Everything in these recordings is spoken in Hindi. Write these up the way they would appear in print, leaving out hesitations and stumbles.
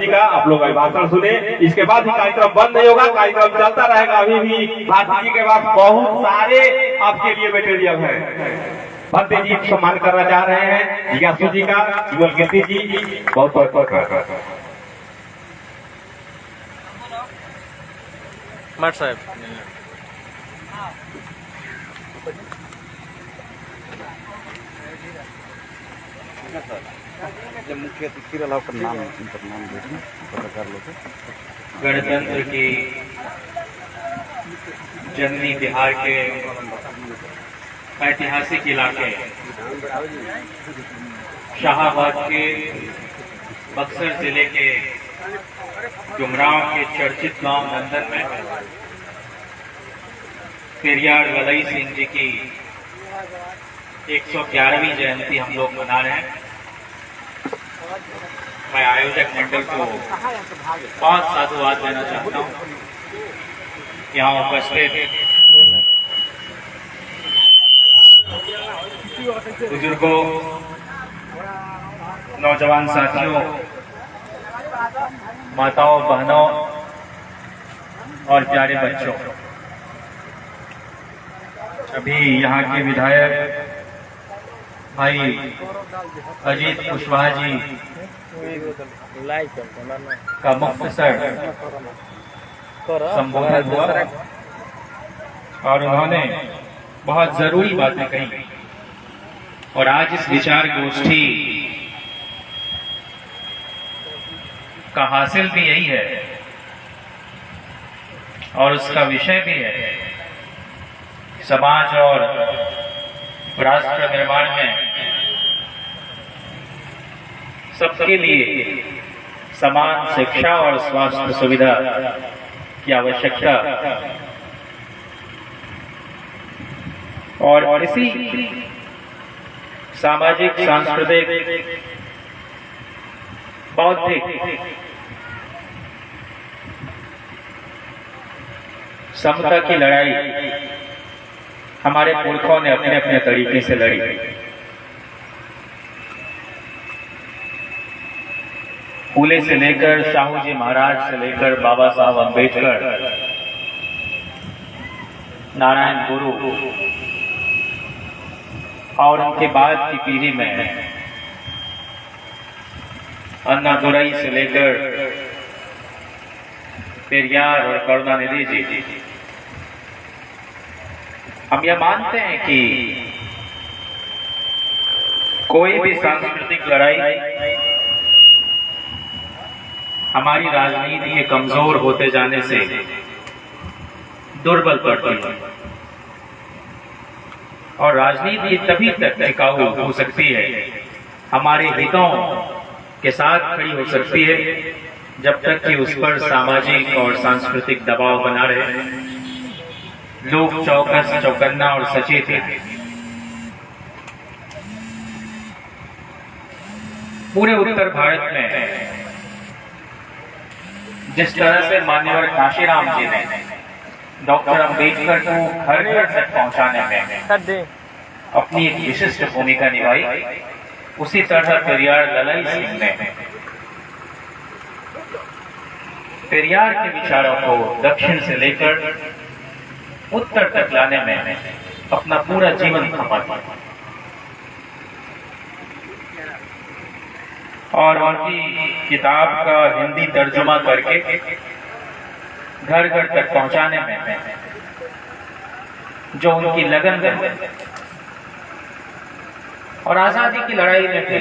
जी का आप लोग भाषण सुने। इसके बाद भी कार्यक्रम बंद नहीं होगा, कार्यक्रम चलता रहेगा। अभी भी भारती जी के पास बहुत सारे आपके लिए मटेरियल है। भक्ति जी सम्मान करना चाह रहे हैं जिज्ञासु जी का, युगल कीर्ति जी बहुत बहुत मठ साहब मुख्य अतिथि नाम पत्रकार लोग गणतंत्र की जननी बिहार के ऐतिहासिक इलाके शाहाबाद के बक्सर जिले के जुमराव के चर्चित गांव नंदन में पेरियार ललई सिंह जी की 111वीं जयंती हम लोग मना रहे हैं। मैं आयोजक मंडल को बहुत साधुवाद देना चाहता हूं। यहाँ उपस्थित बुजुर्गों, नौजवान साथियों, माताओं, बहनों और प्यारे बच्चों, अभी यहाँ के विधायक भाई अजीत कुशवाहा जी का मुख्तसर संबोधन हुआ और उन्होंने बहुत जरूरी बातें कही। और आज इस विचार गोष्ठी का हासिल भी यही है और उसका विषय भी है समाज और राष्ट्र निर्माण में सबके लिए समान शिक्षा और स्वास्थ्य सुविधा की आवश्यकता। और इसी सामाजिक, सांस्कृतिक, बौद्धिक समता की लड़ाई हमारे पुरखों ने अपने अपने तरीके से लड़ी। फूले से लेकर शाहू जी महाराज से लेकर बाबा साहब अम्बेडकर, नारायण गुरु और उनके बाद की पीढ़ी में अन्नादुरई से लेकर पेरियार और करुणानिधि जी, हम यह मानते हैं कि कोई भी सांस्कृतिक लड़ाई हमारी राजनीति के कमजोर होते जाने से दुर्बल पड़ती है और राजनीति तभी तक टिकाऊ हो सकती है, हमारे हितों के साथ खड़ी हो सकती है, जब तक कि उस पर सामाजिक और सांस्कृतिक दबाव बना रहे, लोग चौकस, चौकन्ना और सचेत हैं। पूरे उत्तर भारत में जिस तरह से मान्यवर काशीराम जी ने डॉक्टर अम्बेडकर को घर घर तक पहुंचाने में अपनी एक विशिष्ट भूमिका निभाई, उसी तरह पेरियार ललई सिंह ने पेरियार के विचारों को दक्षिण से लेकर उत्तर तक लाने में अपना पूरा जीवन खपा दिया और उनकी किताब का हिंदी तर्जुमा करके घर घर तक पहुंचाने में जो उनकी लगन है और आजादी की लड़ाई में भी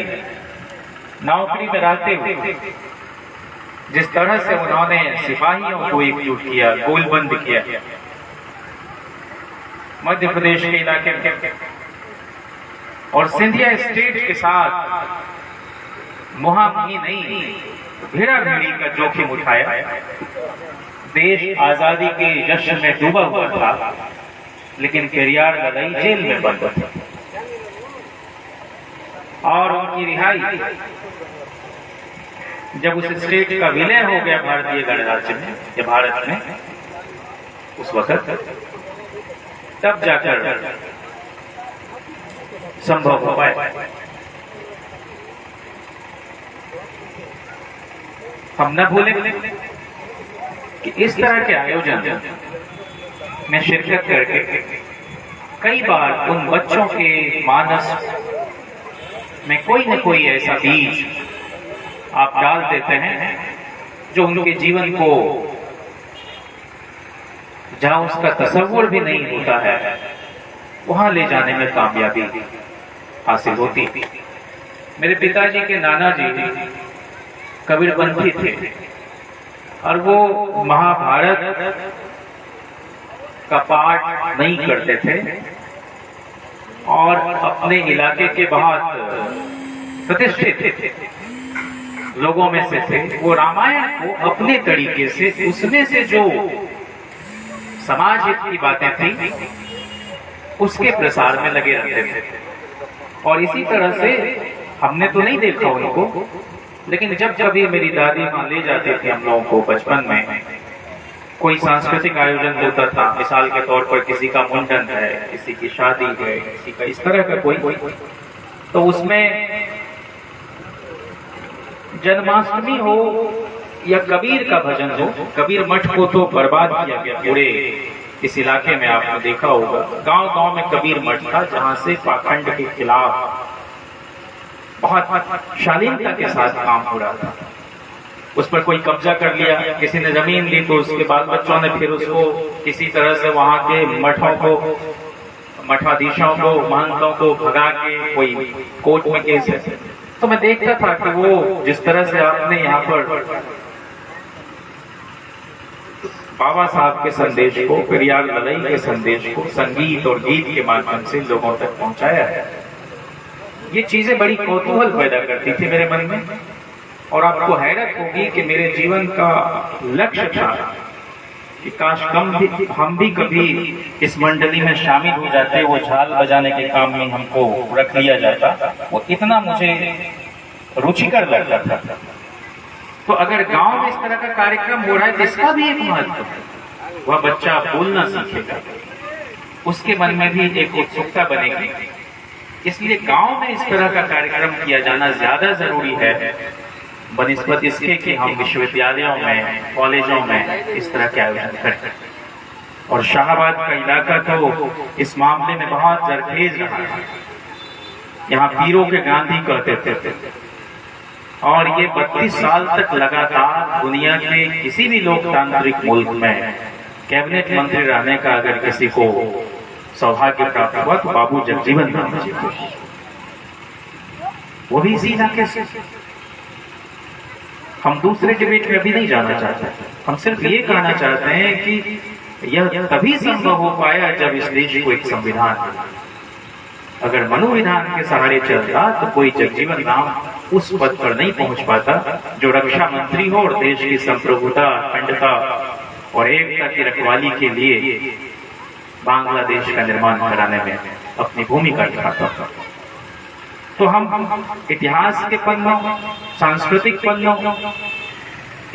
नौकरी में रहते हुए जिस तरह से उन्होंने सिपाहियों को एकजुट किया, गोलबंद किया, मध्य प्रदेश के इलाके में और सिंधिया स्टेट के साथ मुहामुही नहीं, भिड़ा भिड़ी का जोखिम उठाया। देश आजादी के जश्न में डूबा हुआ था, लेकिन पेरियार ललई जेल में बंद था और उनकी रिहाई जब उस स्टेट का विलय हो गया भारतीय गणराज्य में या भारत में, उस वक्त तब जाकर संभव हो पाया। हम न भूलें कि इस तरह के आयोजन में शिरकत करके कई बार उन बच्चों के मानस में कोई न कोई ऐसा बीज आप डाल देते हैं जो उनके जीवन को, जहां उसका तसव्वुर भी नहीं होता है, वहां ले जाने में कामयाबी हासिल होती। मेरे पिताजी के नाना जी कबीरपंथी थे और वो महाभारत का पाठ नहीं करते थे और अपने इलाके के बहुत प्रतिष्ठित लोगों में से थे। वो रामायण को अपने तरीके से, उसमें से जो समाज हित की बातें थी उसके प्रसार में लगे रहते थे। और इसी तरह से हमने तो नहीं देखा उनको, लेकिन जब कभी मेरी दादी माँ ले जाती थी हम लोगों को बचपन में, कोई सांस्कृतिक आयोजन होता था, मिसाल के तौर पर किसी का मुंडन है, किसी की शादी है, किसी का इस तरह का कोई, तो उसमें जन्माष्टमी हो या कबीर का भजन हो, कबीर मठ को तो बर्बाद किया गया पूरे इस इलाके में, आपने देखा होगा। गांव गांव में कबीर मठ था जहां से पाखंड के खिलाफ बहुत शालीनता के साथ काम हो रहा था। उस पर कोई कब्जा कर लिया, किसी ने जमीन ली तो उसके बाल बच्चों ने फिर उसको किसी तरह से वहां के मठों को, मठाधीशों को, महंतों को भगा के कोई कोर्ट में केस है। तो मैं देखता था कि वो जिस तरह से आपने यहाँ पर बाबा साहब के संदेश को, पेरियार लड़ाई के संदेश को संगीत और गीत के माध्यम से लोगों तक पहुंचाया है, ये चीजें बड़ी कौतूहल पैदा करती थी मेरे मन में। और आपको हैरत होगी कि मेरे जीवन का लक्ष्य था कि काश हम भी कभी इस मंडली में शामिल हो जाते, वो झाल बजाने के काम में हमको रख लिया जाता। वो इतना मुझे रुचिकर लगता था। तो अगर गांव में इस तरह का कार्यक्रम हो रहा है तो इसका भी एक महत्व है। वह बच्चा बोलना सीखेगा, उसके मन में भी एक उत्सुकता बनेगी। इसलिए गांव में इस तरह का कार्यक्रम किया जाना ज्यादा जरूरी है बनिस्बत इसके कि हम विश्वविद्यालयों में, कॉलेजों में इस तरह के आयोजन करें। और शाहबाद का इलाका तो इस मामले में बहुत जरखेज रहा है। यहाँ पीरों के गांधी कहते थे। और ये 32 साल तक लगातार दुनिया के किसी भी लोकतांत्रिक मुल्क में कैबिनेट मंत्री रहने का अगर किसी को सौभाग्य प्राप्त हुआ तो बाबू जगजीवन राम जी को, वो भी इसी इलाके से। हम दूसरे डिबेट में अभी नहीं जाना चाहते, हम सिर्फ ये कहना चाहते हैं कि यह तभी संभव हो पाया जब इस देश को एक संविधान मिला। अगर मनोविधान के सहारे चलता तो कोई जगजीवन राम उस पद पर नहीं पहुंच पाता जो रक्षा मंत्री हो और देश की संप्रभुता, अखंडता और एकता की रखवाली के लिए बांग्लादेश का निर्माण कराने में अपनी भूमिका निभाता था। तो हम इतिहास के पन्नों, सांस्कृतिक पन्नों,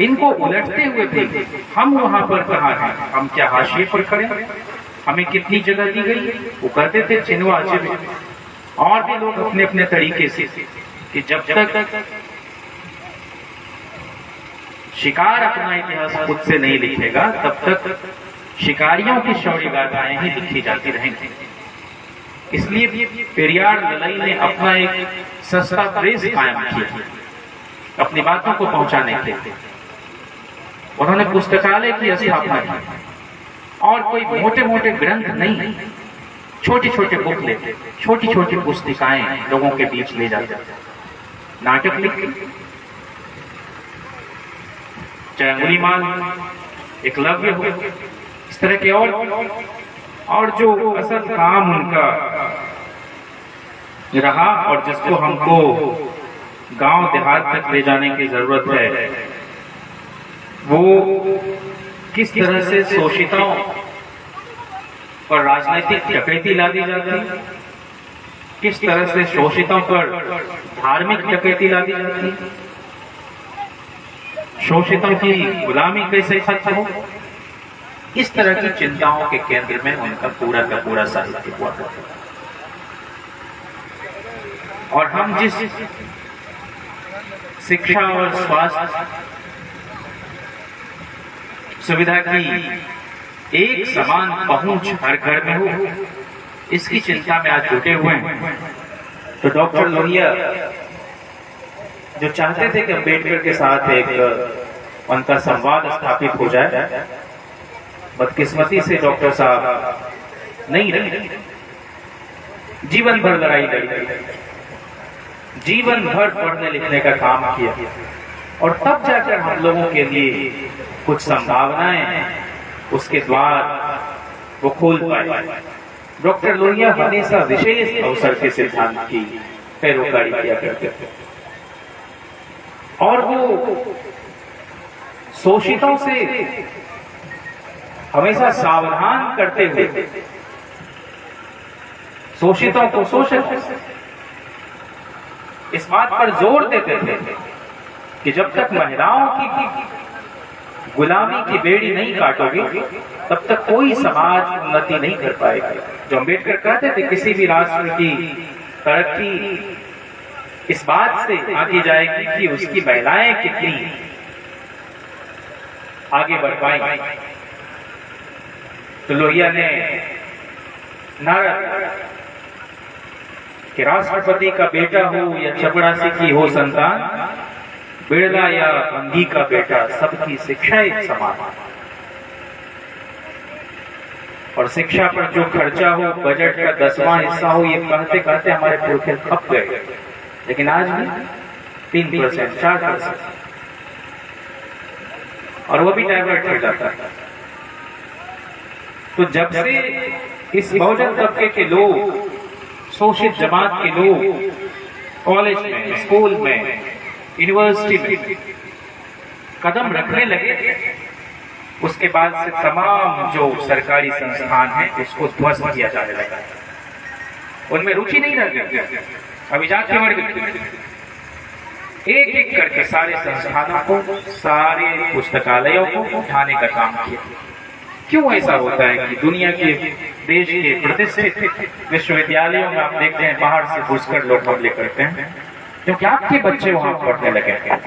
इनको उलटते हुए भी हम वहां पर कहाँ हैं? हम क्या हाशिए पर खड़े? हमें कितनी जगह दी गई? वो कहते थे चिन्वा चिन्ह, और भी लोग अपने अपने तरीके से, कि जब तक शिकार अपना इतिहास खुद से नहीं लिखेगा तब तक शिकारियों की शौर्य गाथाएं ही लिखी जाती रहेंगी। इसलिए पेरियार लड़ाई ने अपना एक सस्ता प्रेस कायम किया अपनी बातों को पहुंचाने के लिए। उन्होंने पुस्तकालय की स्थापना की और कोई मोटे मोटे ग्रंथ नहीं, छोटे छोटे बुकलेट, छोटी छोटी पुस्तिकाएं लोगों के बीच ले जाते, नाटक लिखते, चाहे अंगुलीमाल, एकलव्य हो, इस तरह के और जो असल काम उनका रहा और जिसको हमको गांव देहात तक ले जाने की जरूरत है, वो किस तरह से शोषितों पर राजनीतिक डकैती ला दी जाती, किस तरह से शोषितों पर धार्मिक डकैती ला दी जाती, शोषितों की गुलामी कैसे खत्म हो, इस तरह की चिंताओं के केंद्र में उनका पूरा का पूरा साहित्य हुआ था। और हम जिस शिक्षा और स्वास्थ्य सुविधा की एक समान पहुंच हर घर में हो, इसकी चिंता में आज जुटे हुए हैं। तो डॉक्टर लोहिया जो चाहते थे कि अम्बेडकर के साथ एक उनका संवाद स्थापित हो जाए, बदकिस्मती से डॉक्टर साहब नहीं रहे। जीवन भर लड़ाई लड़ी, जीवन भर पढ़ने लिखने का काम किया, और तब जाकर हम लोगों के लिए कुछ संभावनाएं, उसके द्वार वो खोल पाए। डॉक्टर लोहिया हमेशा विशेष अवसर के सिद्धांत की पैरोकारी किया करते थे, और वो शोषितों से हमेशा सावधान करते हुए शोषितों को शोषित इस बात पर जोर देते थे कि जब तक महिलाओं की गुलामी की बेड़ी नहीं काटोगे, तब तक कोई समाज उन्नति नहीं कर पाएगा। जो अम्बेडकर कहते थे किसी भी राष्ट्र की तरक्की इस बात से आगे जाएगी कि उसकी महिलाएं कितनी आगे बढ़ पाएंगी। तो लोहिया ने नारा कि राष्ट्रपति का बेटा हो या चपरासी की हो संतान, बिरला या गांधी का बेटा, सबकी शिक्षा एक समान। और शिक्षा पर जो खर्चा हो, बजट का 10वां हिस्सा हो, ये कहते कहते हमारे पुरखे खप गए। लेकिन आज भी 3%, 4%, और वो भी डाइवर्ट हो जाता है। तो जब से इस बहुजन तबके के लोग, शोषित जमात के लोग कॉलेज में, स्कूल में, यूनिवर्सिटी में कदम रखने लगे, उसके बाद से तमाम जो सरकारी संस्थान हैं उसको ध्वस्त किया जाने लगा। उनमें रुचि नहीं रह गई, अभी जाके मर गई। एक एक करके सारे संस्थानों को, सारे पुस्तकालयों को उठाने का काम किया। क्यों ऐसा होता है कि दुनिया के, देश के प्रतिष्ठित विश्वविद्यालयों में आप देखते हैं बाहर से घुसकर लोग हमले करते हैं? क्योंकि आपके बच्चे वहां पढ़ने लगे हैं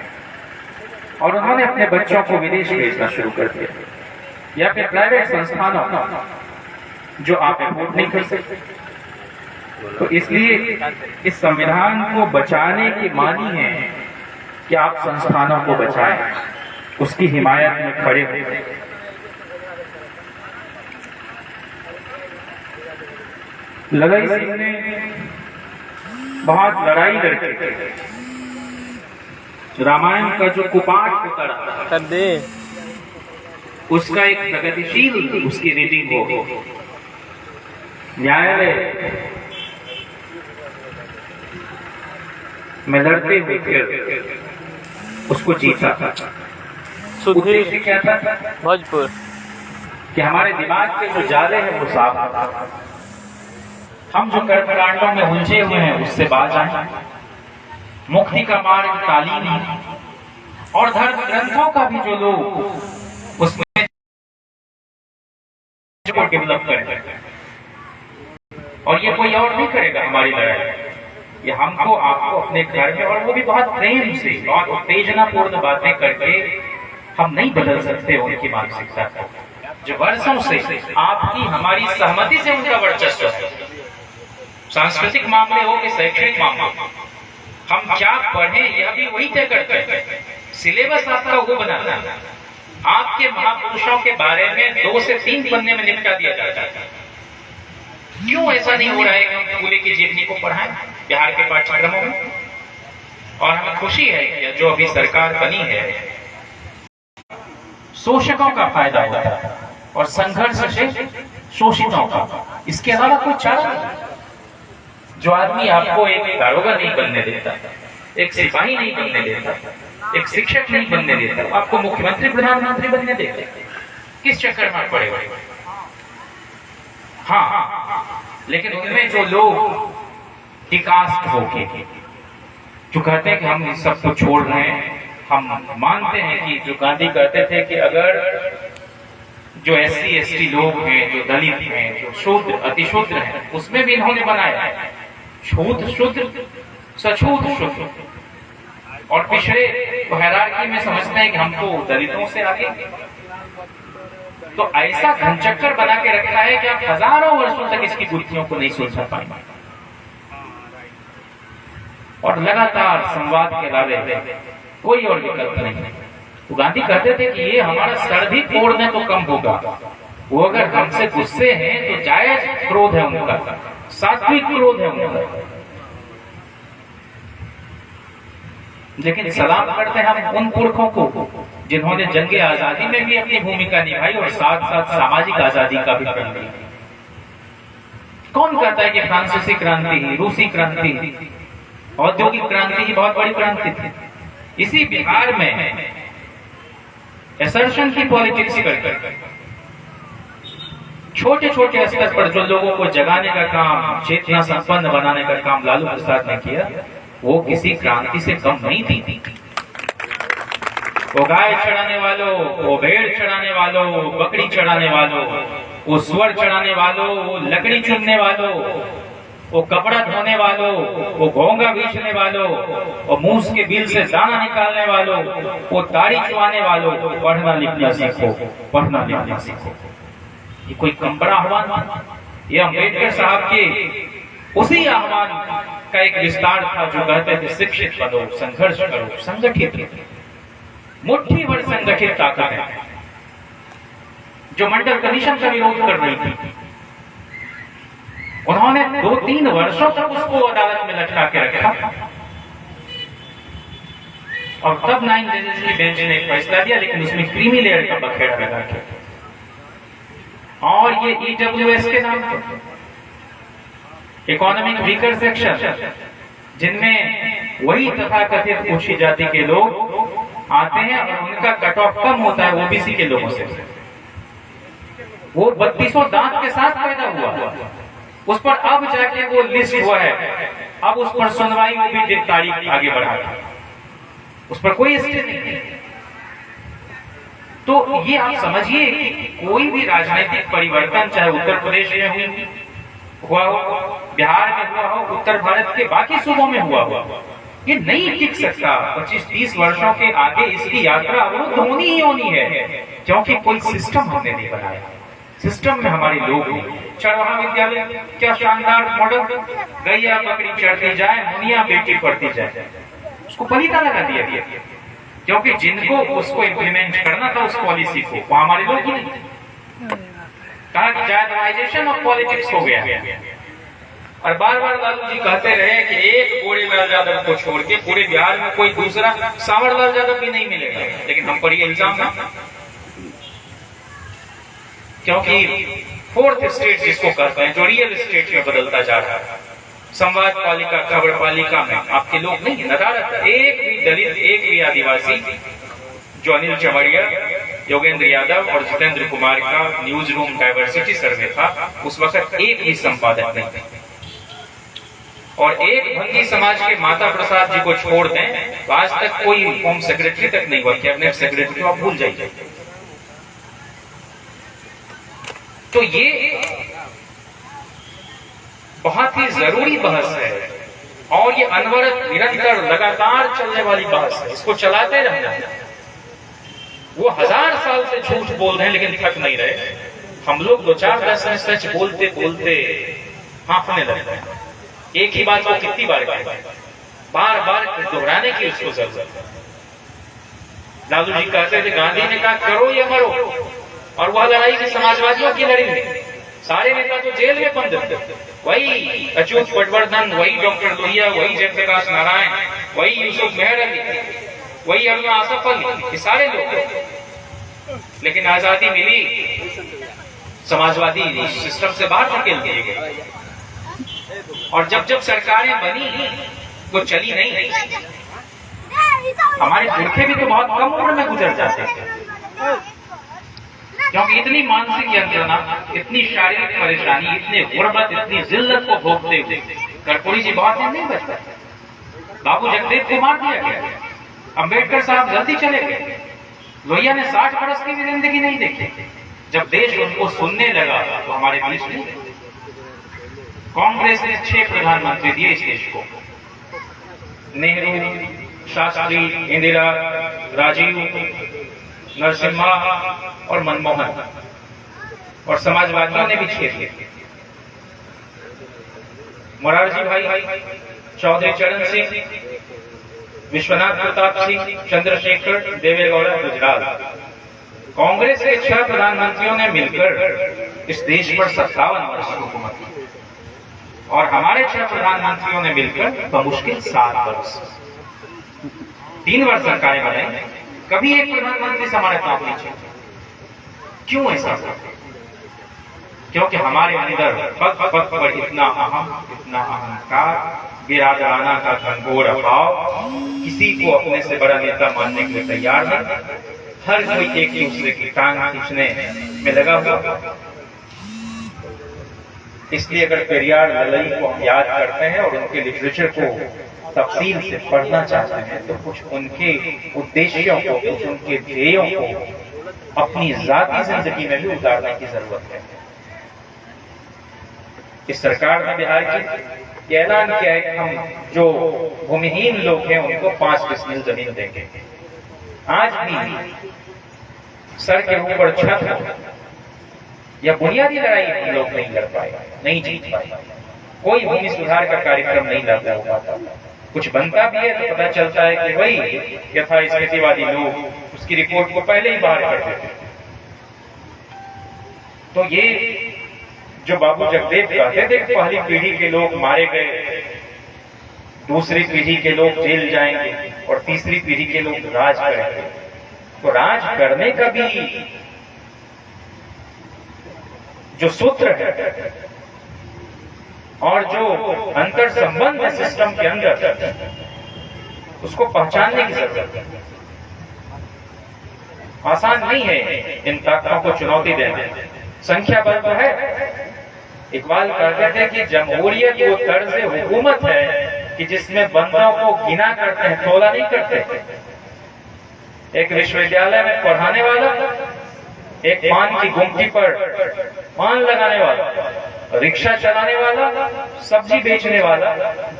और उन्होंने अपने बच्चों को विदेश भेजना शुरू कर दिया, या फिर प्राइवेट संस्थानों जो आप अफोर्ड नहीं कर सकते। तो इसलिए इस संविधान को बचाने की मानी है कि आप संस्थानों को बचाएं, उसकी हिमायत में खड़े हों। लड़ाई सिंह ने बहुत लड़ाई लड़के रामायण का जो कुपाठ उतरा कर दे, उसका एक प्रगतिशील उसकी रीडिंग हो, न्यायालय में लड़ते हुए फिर उसको जीता। उद्देश्य क्या था? भोजपुर कि हमारे दिमाग के जो जाले हैं वो साफ, हम जो कर्मकांडों में उलझे हुए हैं उससे बाज आए, मुक्ति का मार्ग तालीम है, और धर्म ग्रंथों का भी जो लोग उसमें डेवलप करें। और ये कोई और नहीं करेगा हमारी लड़ाई, ये हमको आपको अपने घर में, और वो भी बहुत प्रेम से, बहुत उत्तेजनापूर्ण बातें करके हम नहीं बदल सकते उनकी मानसिकता को, जो वर्षों से आपकी हमारी सहमति से उनका वर्चस्व है। सांस्कृतिक मामले हो कि शैक्षणिक मामले, हम क्या पढ़ें यह भी वही तय करते हैं। सिलेबस आपका वो बनाता है। आपके महापुरुषों के बारे में 2 से 3 पन्ने में निपटा दिया जाता है। क्यों ऐसा नहीं हो रहा है कि हम फूले की जीवनी को पढ़ाएं बिहार के पाठ्यक्रमों में? और हमें खुशी है कि जो अभी सरकार बनी है, शोषकों का फायदा होता है और संघर्ष से शोषितों का। इसके अलावा कोई चारा नहीं। जो आदमी आपको एक दारोगा नहीं बनने देता, एक सिपाही नहीं बनने देता, एक शिक्षक नहीं बनने देता, आपको मुख्यमंत्री प्रधानमंत्री बनने देते, किस चक्कर में पड़े हुए? हाँ, लेकिन उनमें जो लोग डिकास्ट होके जो कहते हैं कि हम इस सब को छोड़ रहे हैं, हम मानते हैं कि जो गांधी कहते थे कि अगर जो SC ST लोग हैं, जो दलित हैं, जो शूद्र अतिशूद्र हैं, उसमें भी इन्होंने बनाया है छूत शूद्र सछूत शूद्र, और पिछड़े हायरार्की में समझते हैं कि हमको दलितों से आगे तो ऐसा घनचक्कर बना के रखा है कि आप हजारों वर्षों तक इसकी गुत्थियों को नहीं सुलझा पाएंगे। और लगातार संवाद के अलावे कोई और विकल्प नहीं। तो गांधी कहते थे कि ये हमारा सर भी फोड़ दें तो कम होगा। वो अगर हमसे गुस्से हैं तो जायज क्रोध है उनका, सात्विक क्रोध है उनका, लेकिन सलाम करते हैं हम उन पुरखों को जिन्होंने जंगे आजादी में भी अपनी भूमिका निभाई और साथ साथ सामाजिक आजादी का भी प्रण लिया। कौन कहता है कि फ्रांसीसी क्रांति, रूसी क्रांति, औद्योगिक क्रांति की बहुत बड़ी क्रांति थी? इसी बिहार में असर्शन की पॉलिटिक्स कर छोटे छोटे स्तर पर जो लोगों को जगाने का काम, चेतना संपन्न बनाने का काम लालू प्रसाद ने किया, वो किसी क्रांति से कम नहीं थी। वो गाय चढ़ाने वालों, वो भेड़ चढ़ाने वालों, वो बकरी चढ़ाने वालों, वो सुअर चढ़ाने वालों, वो लकड़ी चुनने वालों, वो कपड़ा धोने वालों, वो घोंगा बेचने वालों, वो मूस के बिल से दाना निकालने वालों, वो ताड़ी चुवाने वालों, पढ़ना लिखना सीखो, पढ़ना लिखना सीखो। ये कोई कम बड़ा आह्वान? ये अम्बेडकर साहब के उसी आह्वान का एक विस्तार था जो कहते थे शिक्षित बनो, संघर्ष करो, संगठित, मुट्ठी भर संगठित ताकत है, जो मंडल कमीशन का विरोध कर रही थी। उन्होंने 2-3 वर्षों तक उसको अदालत में लटका के रखा और तब 9 जजेस की बेंच ने फैसला दिया, लेकिन उसमें क्रीमी लेयर का बखेड़ा लगा के, और ये EWS के नाम पर इकोनॉमिक वीकर सेक्शन, जिनमें वही तथाकथित ऊंची जाति के लोग आते हैं और उनका कट ऑफ कम होता है ओबीसी के लोगों से। वो 3200 दांत के साथ पैदा हुआ, उस पर अब जाके वो लिस्ट हुआ है, अब उस पर सुनवाई में भी तारीख आगे बढ़ा, उस पर कोई स्टे नहीं। तो ये आप समझिए कि कोई भी राजनीतिक परिवर्तन, चाहे उत्तर प्रदेश में हुआ हो, बिहार में हुआ हो, उत्तर भारत के बाकी सूबों में हुआ हो, ये नहीं टिक सकता। 25-30 वर्षों के आगे इसकी यात्रा अवरुद्ध होनी ही होनी है, क्योंकि कोई सिस्टम हमने नहीं बनाया। सिस्टम में हमारे लोग नहीं। चरवाहा विद्यालय क्या शानदार मॉडल, गैया बकरी चढ़ती जाए, मुनिया बेटी पढ़ती जाए, उसको पलीता लगा दिया गया, क्योंकि जिनको उसको इम्प्लीमेंट करना था उस पॉलिसी को, वो हमारे लोग ही नहीं। कहा कि जायदाइजेशन ऑफ पॉलिटिक्स हो गया। और बार बार लालू जी कहते रहे कि एक गोरे लाल यादव को छोड़ के पूरे बिहार में कोई दूसरा सांवर लाल यादव भी नहीं मिलेगा, लेकिन हम पर ये इल्जाम ना, क्योंकि 4th स्टेट जिसको कहते हैं, जो रियल स्टेट में बदलता जा रहा है, संवाद पालिका, खबर पालिका में आपके लोग नहीं, नदारत। एक भी दलित, एक भी आदिवासी, जो अनिल चमड़िया, योगेंद्र यादव और जितेंद्र कुमार का न्यूज रूम डाइवर्सिटी सर्वे था, उस वक्त एक भी संपादक नहीं थे। और एक भंगी समाज के माता प्रसाद जी को छोड़ दें तो आज तक कोई होम सेक्रेटरी तक नहीं हुआ, कैबिनेट सेक्रेटरी, तो आप भूल जाइए। तो ये बहुत ही जरूरी बहस है, और ये अनवरत, निरंतर, लगातार चलने वाली बहस है, इसको चलाते रहना है। वो 1000 साल से झूठ बोल रहे हैं लेकिन थक नहीं रहे। हम लोग 2-4-10 में सच बोलते बोलते हाँफने लगते हैं। एक ही बात को कितनी बार कहें, बार बार दोहराने की उसको जरूरत है। लालू जी कहते थे, गांधी ने कहा करो या मरो, और वह लड़ाई की समाजवादियों की लड़ी है। सारे नेता तो जेल में बंद थे, वही अच्युत पटवर्धन, वही डॉक्टर लोहिया, वही जयप्रकाश नारायण, वही यूसुफ मेहर अली, वही अरुणा आसफ अली, ये सारे लोग। लेकिन आजादी मिली, समाजवादी सिस्टम से बाहर धकेल दिए गए, और जब जब सरकारें बनी वो चली नहीं। हमारे पुरखे भी तो बहुत कम उम्र में गुजर जाते थे, क्योंकि इतनी मानसिक यंत्रणा, इतनी शारीरिक परेशानी, इतनी गुर्बत, इतनी जिल्लत को भोगते हुए कर्पूरी जी बहुत दिन नहीं बच पाए। बाबू जगदेव को मार दिया गया, अम्बेडकर साहब जल्दी चले गए, लोहिया ने 60 बरस की भी जिंदगी नहीं देखी। जब देश उनको सुनने लगा तो हमारे बीच में कांग्रेस ने 6 प्रधानमंत्री दिए इस देश को, नेहरू, शास्त्री, इंदिरा, राजीव, नरसिम्हा और मनमोहन। और समाजवादियों ने भी छेड़ लिया। मोरारजी भाई, चौधरी चरण सिंह, विश्वनाथ प्रताप सिंह, चंद्रशेखर, देवेगौड़ा, गुजराल, कांग्रेस के 6 प्रधानमंत्रियों ने मिलकर इस देश पर 57 वर्ष हुकूमत की और हमारे 6 प्रधानमंत्रियों ने मिलकर बमुश्किल 7 वर्ष, 3 वर्ष सरकारें बनाई, कभी एक प्रधानमंत्री से हमारे काम नहीं चला। क्यों ऐसा हुआ? क्योंकि हमारे अंदर पग पग पर इतना अहंकार, बिरादराना का घनघोर अभाव, किसी को अपने से बड़ा नेता मानने के लिए तैयार नहीं, हर कोई एक दूसरे की टांग खींचने में लगा हुआ। इसलिए अगर पेरियार ललई को हम याद करते हैं और उनके लिटरेचर को तफसील से पढ़ना चाहते हैं तो कुछ उनके उद्देश्यों को, कुछ उनके ध्येयों को अपनी जाती जिंदगी में भी उतारने की जरूरत है। इस सरकार ने बिहार की ऐलान किया है कि हम जो भूमिहीन लोग हैं उनको 5 डिसमिल जमीन देंगे। आज भी सर के ऊपर छत हो या बुनियादी लड़ाई हम लोग नहीं लड़ पाए, नहीं जीत पाए, कोई भूमि सुधार का कार्यक्रम नहीं लागू हो पाता। कुछ बनता भी है तो पता चलता है कि वही यथास्थितिवादी लोग उसकी रिपोर्ट को पहले ही बाहर कर देते। तो ये जो बाबू जगदेव कहते थे कि पहली पीढ़ी के लोग मारे गए, दूसरी पीढ़ी के लोग जेल जाएंगे और तीसरी पीढ़ी के लोग राज करेंगे, तो राज करने का भी जो सूत्र है और जो अंतर संबंध है सिस्टम के अंदर, उसको पहचानने की जरूरत है। आसान नहीं है इन ताकतों को चुनौती देना। संख्या बल तो है। इकबाल कहते थे कि जमहूरियत वो तर्ज हुकूमत है कि जिसमें बंदों को गिना करते हैं, तोला नहीं करते। एक विश्वविद्यालय में पढ़ाने वाला, एक पान की गुमटी पर पान लगाने वाला, रिक्शा चलाने वाला, सब्जी बेचने वाला,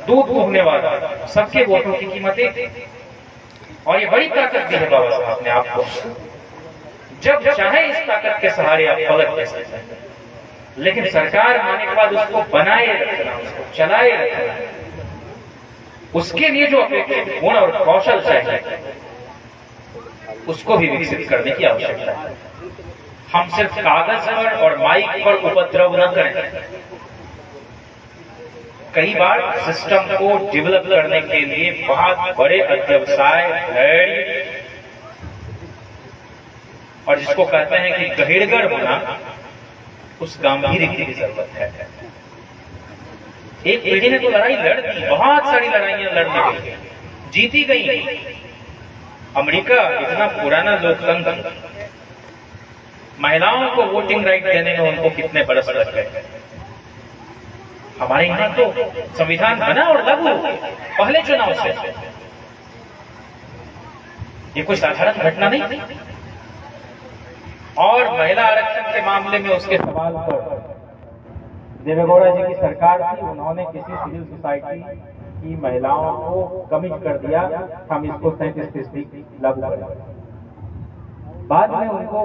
दूध दूहने वाला, सबके वोटों की कीमत एक थी। और ये बड़ी ताकत दी है बाबा साहब ने आपको। जब चाहे इस ताकत के सहारे आप पलट दे सकते हैं, लेकिन सरकार आने के बाद उसको बनाए रखना, उसको चलाए रखना, उसके लिए जो अपेक्षित गुण और कौशल चाहिए उसको भी विकसित करने की आवश्यकता है। हम सिर्फ कागज पर और माइक पर उपद्रव न करें। कई बार सिस्टम को डेवलप करने के लिए बहुत बड़े अध्यवसाय, धैर्य और जिसको कहते हैं कि गहिरगर होना, उस गंभीर की जरूरत है। एक पीढ़ी ने तो लड़ाई लड़ दी, बहुत सारी लड़ाइयां लड़ने गई, जीती गई। अमेरिका इतना पुराना लोकतंत्र, महिलाओं को वोटिंग राइट देने में उनको कितने बरस लग गए। हमारे यहां तो संविधान बना और लागू पहले चुनाव से। ये कोई साधारण घटना नहीं। और महिला आरक्षण के मामले में उसके सवाल पर देवेगौड़ा जी की सरकार थी, उन्होंने किसी सिविल सोसाइटी की महिलाओं को कमिट कर दिया, हम इसको 37% लागू करें। बाद में उनको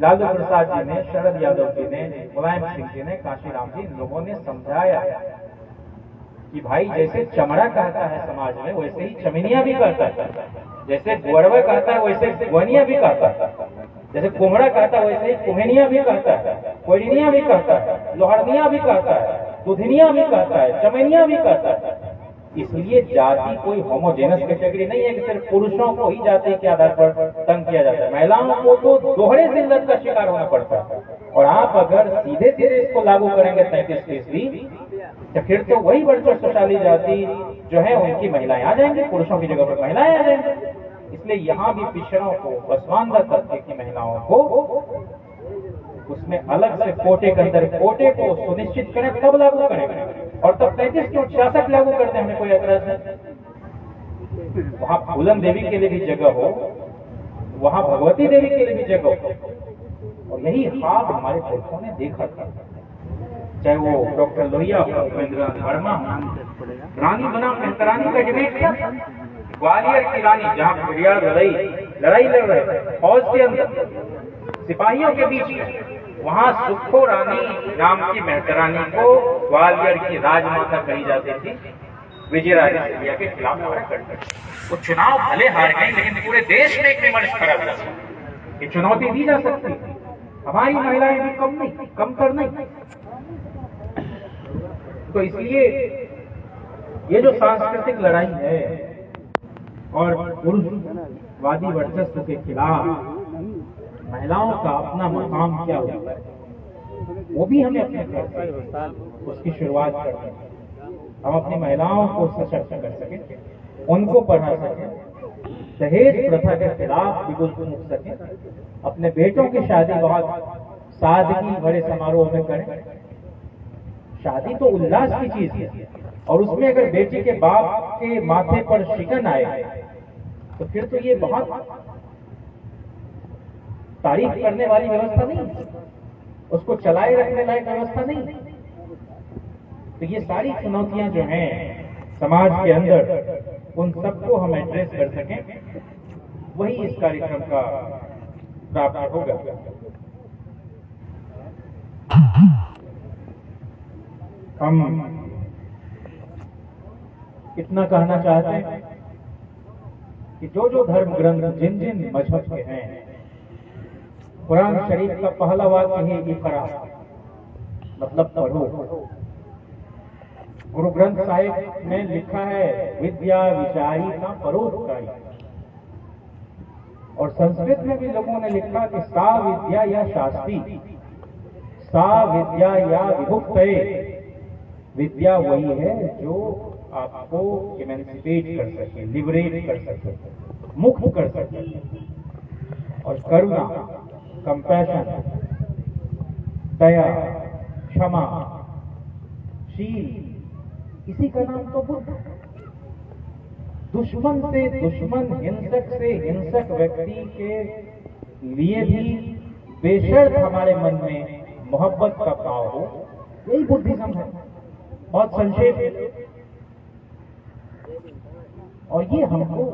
लालू प्रसाद जी ने, शरद यादव जी ने, मुलायम सिंह जी ने, काशीराम जी, इन लोगों ने समझाया कि भाई जैसे चमड़ा कहता है समाज में, वैसे ही चमिनिया भी कहता है, जैसे गुअरवा कहता है वैसे गुअनिया भी कहता है, जैसे कुम्हड़ा कहता है वैसे ही कुम्हेनिया भी कहता है, कोयनिया भी कहता है, लोहरनिया भी कहता है, दुधनिया भी कहता है, चमेनिया भी कहता है। इसलिए जाति कोई होमोजेनस कैटेगरी नहीं है कि सिर्फ पुरुषों को ही जाति के आधार पर तंग किया जाता है। महिलाओं को तो दोहरे जिल्लत का शिकार होना पड़ता है। और आप अगर सीधे सीधे इसको लागू करेंगे 37%, तो फिर तो वही वर्चस्वशाली जाति जो है उनकी महिलाएं आ जाएंगी, पुरुषों की जगह पर महिलाएं आ जाएंगी। इसलिए यहाँ भी पिछड़ों को, पसमानदा तबके की महिलाओं को उसमें अलग से कोटे के अंदर कोटे को सुनिश्चित करें, तब लागू करें। और तब 35 क्यों 66 लागू करते हैं, हमें कोई एतराज नहीं। वहां फूलन देवी के लिए भी जगह हो, वहां भगवती देवी के लिए भी जगह हो। और यही ख्वाब हमारे पुरखों ने देखा था, चाहे वो डॉक्टर लोहिया उपेंद्र वर्मा, रानी बना मेहतरानी का डिबेट किया, ग्वालियर की रानी जहां पेरियार लड़ाई लड़ रहे फौज के अंदर, सिपाहियों के बीच में, वहां सुखो रानी नाम की मेहतरानी को ग्वालियर की राजमाता कही जाती थी, विजयराजे सिंधिया के खिलाफ लड़ा करते। वो चुनाव भले हार गए, लेकिन पूरे देश में एक विमर्श करा जा सकता, ये चुनौती दी जा सकती। हमारी महिलाएं भी कम नहीं, कमतर नहीं। तो इसलिए ये जो सांस्कृतिक लड़ाई है और पुरुषवादी वर्चस्व के खिलाफ महिलाओं का अपना मकाम क्या होता है, वो भी हमें अपने घर से उसकी शुरुआत करनी है। हम अपनी महिलाओं को सशक्त कर सकें, उनको पढ़ा सकें, दहेज प्रथा के खिलाफ बिल्कुल फूंक सकें, अपने बेटों की शादी बहुत सादगी भरे समारोह में करें। शादी तो उल्लास की चीज है, और उसमें अगर बेटी के बाप के माथे पर शिकन आए तो फिर तो ये बहुत तारीफ करने वाली व्यवस्था नहीं, उसको चलाए रखने लायक व्यवस्था नहीं। तो ये सारी चुनौतियां जो हैं समाज के अंदर, उन सबको हम एड्रेस कर सकें, वही इस कार्यक्रम का प्राप्त होगा। हम इतना कहना चाहते हैं कि जो जो धर्म ग्रंथ जिन जिन मजहब के हैं, कुरान शरीफ का पहला वाक्य है इकरा, मतलब पढ़ो। गुरु ग्रंथ साहिब में लिखा है विद्या विचारी का परोपकारी, और संस्कृत में भी लोगों ने लिखा कि सा विद्या या शास्त्री, सा विद्या या विभुक्त। विद्या वही है जो आपको इमेंसिपेट कर सके, लिबरेट कर सके, मुक्त कर सके। और करुणा, कंपैशन, दया, क्षमा, शील, इसी का नाम तो बुद्ध। दुश्मन से दुश्मन, हिंसक से हिंसक व्यक्ति के लिए भी बेशर्त हमारे मन में मोहब्बत का भाव हो, यही बुद्धिज्म है। बहुत संक्षेप है, और ये हमको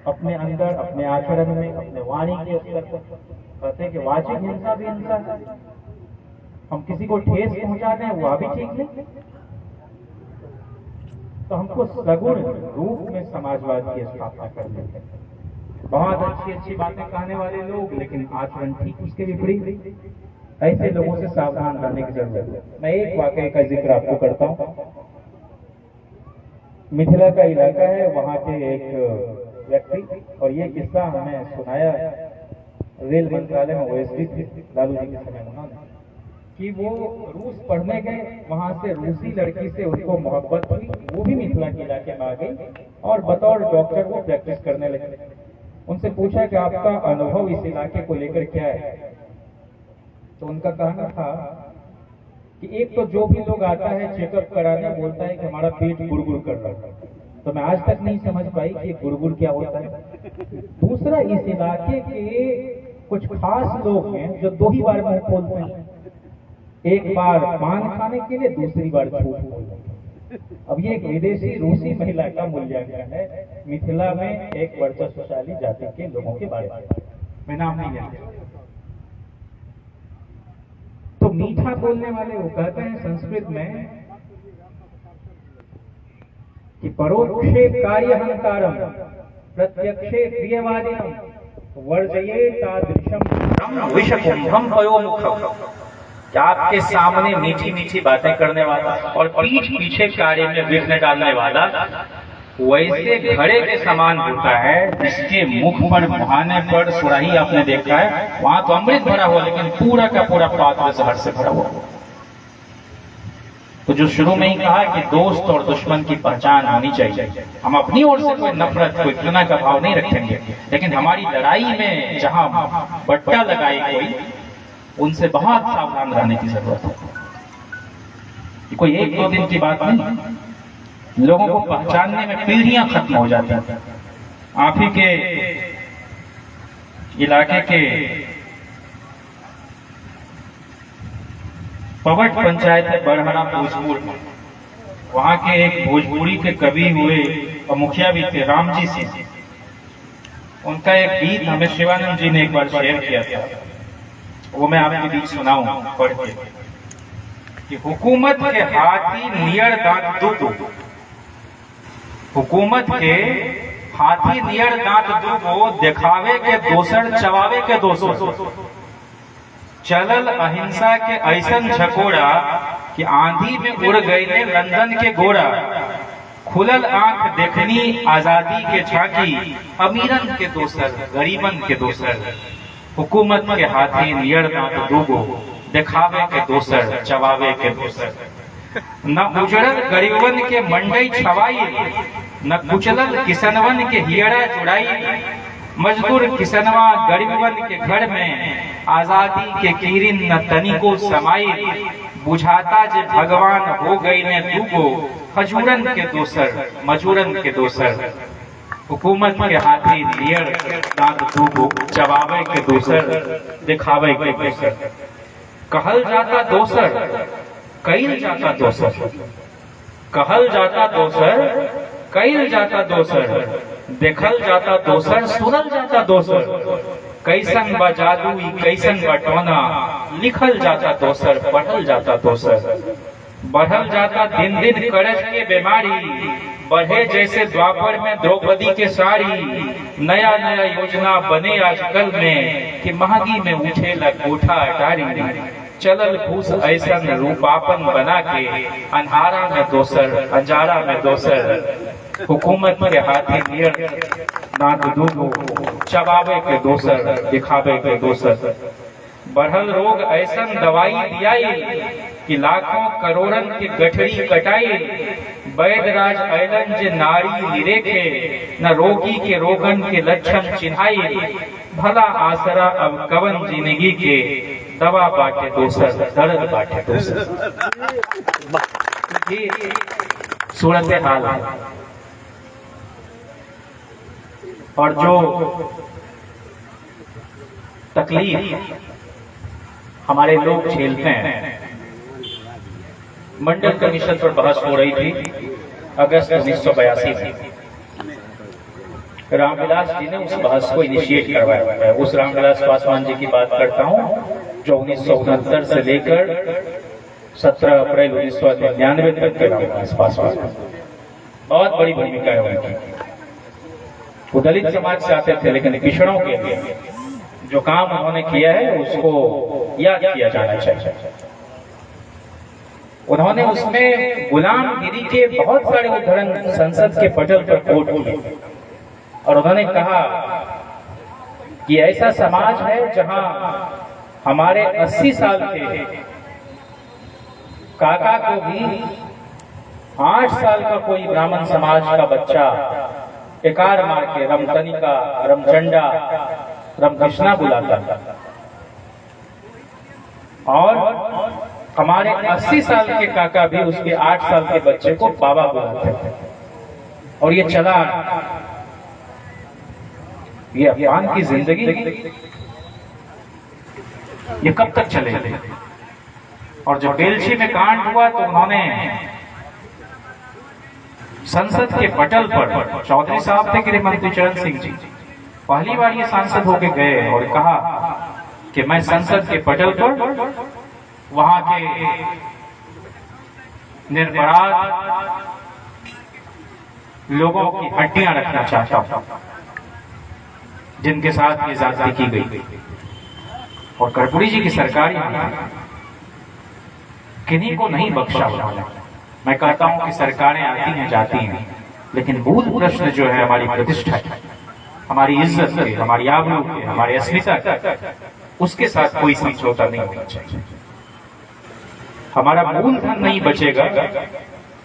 अपने अंदर, अपने आचरण में, अपने वाणी के स्तर पर कहते हैं कि वाचिक हिंसा भी हिंसा है। हम किसी को ठेस पहुंचा दें वह भी ठीक नहीं। तो हमको सगुण रूप में समाजवाद की स्थापना करनी है। बहुत अच्छी अच्छी बातें कहने वाले लोग, लेकिन आचरण ठीक उसके विपरीत। ऐसे लोगों से सावधान रहने की जरूरत है। मैं एक वाकये का जिक्र आपको करता हूँ। मिथिला का इलाका है, वहाँ के एक व्यक्ति, और ये किस्सा हमें सुनाया रेल मंत्रालय में ओएसडी थे लालू जी के समय उन्होंने, कि वो रूस पढ़ने गए, वहां से रूसी लड़की से उनको मोहब्बत हुई। वो भी मिथिला के इलाके में आ गई और बतौर डॉक्टर वो प्रैक्टिस करने लगे। उनसे पूछा कि आपका अनुभव इस इलाके को लेकर क्या है, तो उनका कहना था कि एक तो जो भी लोग आता है चेकअप कराने, बोलता है कि हमारा पेट गुड़गुड़ कर रहा है। तो मैं आज तक नहीं समझ पाई कि गुड़गुड़ क्या होता है। दूसरा, इस इलाके के कुछ खास लोग हैं जो दो ही बार मुंह खोलते हैं, एक बार पान खाने के लिए, दूसरी बार झूठ बोलने के लिए। अब ये एक विदेशी रूसी महिला का मूल्यांकन है मिथिला में एक वर्चस्वशाली जाति के लोगों के बारे में। मैं नाम नहीं जानता। तो मीठा बोलने वाले वो कहते हैं संस्कृत में कि परोक्षे कार्यहंकारम प्रत्यक्षे प्रियवादिनम वर्जये तादृशम विषकुंभम पयोमुखम। क्या आपके सामने मीठी मीठी बातें करने वाला और पीठ पीछे कार्य में विघ्न डालने वाला वैसे घड़े के समान होता है जिसके मुख पर बहाने पर सुराही आपने देखा है, वहां तो अमृत भरा हुआ लेकिन पूरा का पूरा पात्र जहर से भरा हुआ। तो जो शुरू में ही कहा कि दोस्त और दुश्मन की पहचान होनी चाहिए। हम अपनी ओर से कोई नफरत, कोई घृणा का भाव नहीं रखेंगे, लेकिन हमारी लड़ाई में जहां बट्टा लगाए कोई, उनसे बहुत सावधान रहने की जरूरत है। कोई एक दो दिन की बात नहीं, लोगों को पहचानने में पीढ़ियां खत्म हो जाती हैं। आप ही के इलाके के पवट पंचायत है बरहरा भोजपुर, वहां के एक भोजपुरी के कवि हुए और मुखिया भी थे रामजी सिंह। उनका एक गीत हमें शिवानंद जी ने एक बार शेयर किया था वो मैं आपके बीच सुनाऊं पढ़ के कि हुकूमत के हाथी नियर दांत दुगो, हुकूमत के हाथी नियर दांत दुगो, दिखावे के दोसर चबावे के दोसर, चलल अहिंसा के ऐसन झकोड़ा कि आंधी में उड़ गए लंदन के गोरा, खुलल आंख देखनी आजादी के झांकी, अमीरन के दोसर गरीबन के दोसर, हुकूमत के हाथी नियर दांत दुगो, दिखावे के दोसर चबावे के दोसर, न उजड़ल गरीबन के मंडई छवाई, न कुचलल किसनवन के हियरा जुड़ाई, मजदूर किसनवा गरीबन के घर में आजादी के कीरिन न तनिको समाई, बुझाता जे भगवान हो गई ने दूगो, हजूरन के दोसर मजूरन के दोसर, हुकूमत के हाथी नियर दांत दूगो, चबावे के दोसर दिखावे के दोसर, कहल जाता दोसर कईल जाता दोसर, कहल जाता दोसर कईल जाता दोसर, देखल जाता दोसर सुनल जाता दोसर, कैसन बा जादू कैसन बा टोना, लिखल जाता दोसर पढ़ल जाता दोसर, बढ़ल जाता दिन दिन करज के बीमारी, बढ़े जैसे द्वापर में द्रौपदी के साड़ी, नया नया योजना बने आजकल में कि महंगी में उठे गोठा अटारी, चलल घूस ऐसन रूपापन बना के, अन्हारा में दोसर अंजारा में दोसर, हुकूमत के हाथी नियर दांत दूगो, चबावे के दोसर दिखावे के दोसर, बढ़ल रोग ऐसन दवाई दियाई कि लाखों करोड़न के गठरी कटाई, वैदराज ऐलन जे नारी निरेखे, न रोगी के रोगन के लक्षण चिन्हाई, भला आसरा अब कवन जिंदगी के, दवा बाटे दोसर दर्द बाटे दोसर। ये सूरत हाल है। और जो तकलीफ हमारे लोग झेलते हैं, मंडल कमीशन पर बहस हो रही थी अगस्त 1982 में। रामविलास जी ने उस बहस को इनिशिएट करवाया है। उस रामविलास पासवान जी की बात करता हूं जो 1969 से लेकर 17 अप्रैल 1999 तक के रामविलास पासवान, बहुत बड़ी भूमिका है उनकी। वो दलित समाज से आते थे, लेकिन पिछड़ों के लिए जो काम उन्होंने किया है उसको याद किया जाना चाहिए। उन्होंने उसमें गुलामगिरी के बहुत सारे उदाहरण संसद के पटल पर कोट किए और उन्होंने कहा कि ऐसा समाज है जहां हमारे 80 साल के काका को भी 8 साल का कोई ब्राह्मण समाज का बच्चा एकार मार के रमतनिका, रमचंडा, रामकृष्णा बुलाता था और हमारे 80 साल के काका भी उसके 8 साल के बच्चे को बाबा बुलाते थे। और ये चला, ये अफगान की जिंदगी ये कब तक चलेगी? और जब बेलछी में कांड हुआ तो उन्होंने संसद के पटल पर, चौधरी साहब थे गृह मंत्री चरण सिंह जी, पहली बार ये सांसद होके गए और कहा कि मैं संसद के पटल पर वहां के निरपराध लोगों की हड्डियां रखना चाहता हूं जिनके साथ ये ज्यादती की गई। और कर्पूरी जी की सरकार किन्हीं को नहीं बख्शा उन्होंने। मैं कहता हूं कि सरकारें आती हैं जाती हैं, लेकिन मूल प्रश्न जो है हमारी प्रतिष्ठा है, हमारी इज्जत के, हमारी आबरू के, हमारी अस्मिता के, उसके साथ कोई समझौता नहीं होना चाहिए। हमारा मूलधन नहीं बचेगा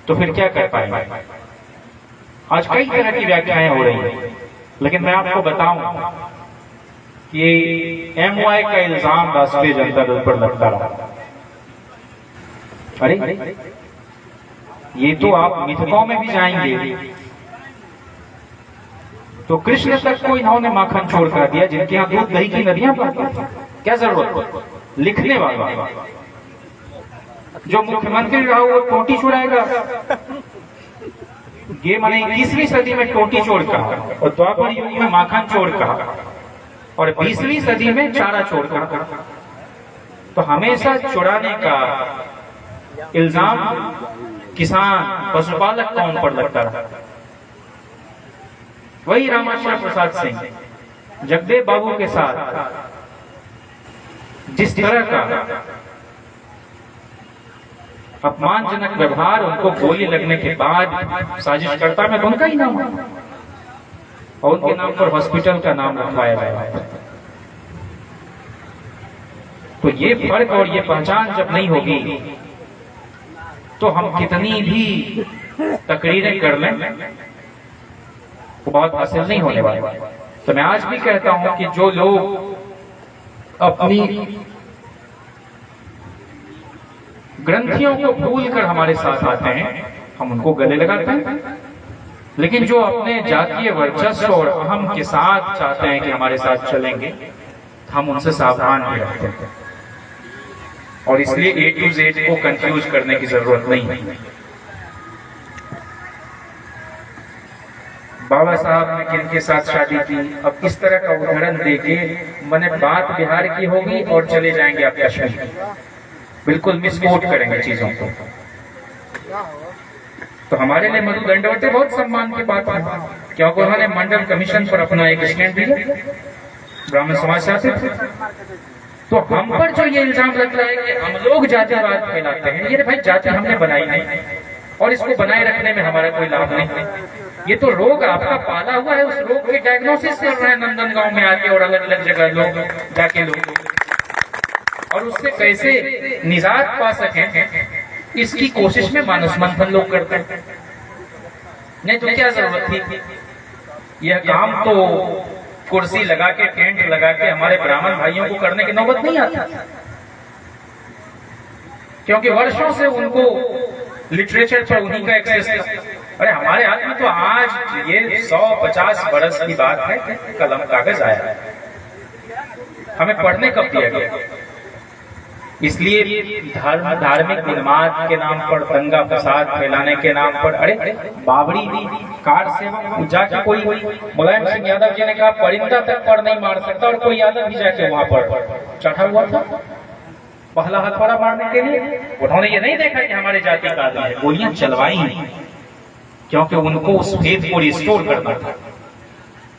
तो फिर क्या कर पाएंगे? आज कई तरह की व्याख्याएं हो रही हैं, लेकिन मैं आपको बताऊं कि MY का इल्जाम राष्ट्रीय जनता दल पर लगता रहा। अरे ये तो आप मिथकों में भी जाएंगे तो कृष्ण तक को इन्होंने माखन छोड़ कर दिया, जिनके यहाँ दूध दही की नदियां बहती थी। क्या जरूरत? लिखने वाला जो मुख्यमंत्री रहा वो टोटी छोड़ाएगा। ये मैंने 21वीं सदी में टोटी चोर कहा और द्वापर युग में माखन चोर कहा और 20वीं सदी में चारा चोर कहा। तो हमेशा चुराने का इल्जाम किसान पशुपालक कौन पर लगता रहा। वही रामाश्रम प्रसाद सिंह जगदेव बाबू के साथ जिस तरह का अपमानजनक व्यवहार, उनको गोली लगने के बाद साजिशकर्ता में तो उनका ही नाम है और उनके नाम पर हॉस्पिटल का नाम रखवाया गया। तो ये फर्क और ये पहचान जब नहीं होगी तो हम कितनी भी तकरीरें कर लें वो बहुत हासिल नहीं होने वाला। तो मैं आज भी कहता हूं कि जो लोग अपनी ग्रंथियों को भूलकर हमारे साथ आते हैं हम उनको गले लगाते हैं, लेकिन जो अपने जातीय वर्चस्व और अहम के साथ चाहते हैं कि हमारे साथ चलेंगे हम उनसे सावधान भी रहते हैं। और इसलिए A to Z को कंफ्यूज करने की जरूरत नहीं है। बाबा साहब ने किनके साथ शादी की, अब इस तरह का उदाहरण देके मैंने बात बिहार की होगी और चले जाएंगे आप कश्मीर, बिल्कुल मिसकोट करेंगे चीजों को। तो हमारे लिए मधु दंडवते बहुत सम्मान की बात है, क्योंकि उन्होंने मंडल कमीशन पर अपना एक स्टैंड दिया, ब्राह्मण समाज से आते थे। तो हम पर जो ये इल्जाम लग रहा है कि हम लोग जातिवाद फैलाते हैं, ये भाई जाति हमने बनाई नहीं और इसको बनाए रखने में हमारा कोई लाभ नहीं। ये तो रोग आपका पाला हुआ है, उस रोग के डायग्नोसिस कर रहे हैं नंदनगांव में आके और अलग अलग जगह लोग जाके लोग, और उससे कैसे निजात पा सकें इसकी कोशिश में मानस मंथन लोग करते हैं। नहीं तो क्या जरूरत थी, यह काम तो कुर्सी लगा के टेंट लगा के हमारे ब्राह्मण भाइयों को करने की नौबत नहीं आती, क्योंकि वर्षों से उनको लिटरेचर पर उन्हीं का एक्सेस था। अरे हमारे हाथ में तो आज ये 150 बरस की बात है कलम कागज आया, हमें पढ़ने कब दिया गया। इसलिए धार्मिक उन्माद के नाम पर, दंगा फसाद फैलाने के नाम पर, अरे बाबरी कार सेवक जाके कोई मुलायम सिंह यादव जी ने कहा परिंदा तक पर नहीं मार सकता, और कोई यादव भी जाके वहां पर चढ़ा हुआ था पहला हथौड़ा मारने के लिए। उन्होंने ये नहीं देखा कि हमारे जाति का आदमी है, गोलियां चलवाई, क्योंकि उनको उस फेथ को रिस्टोर करना था।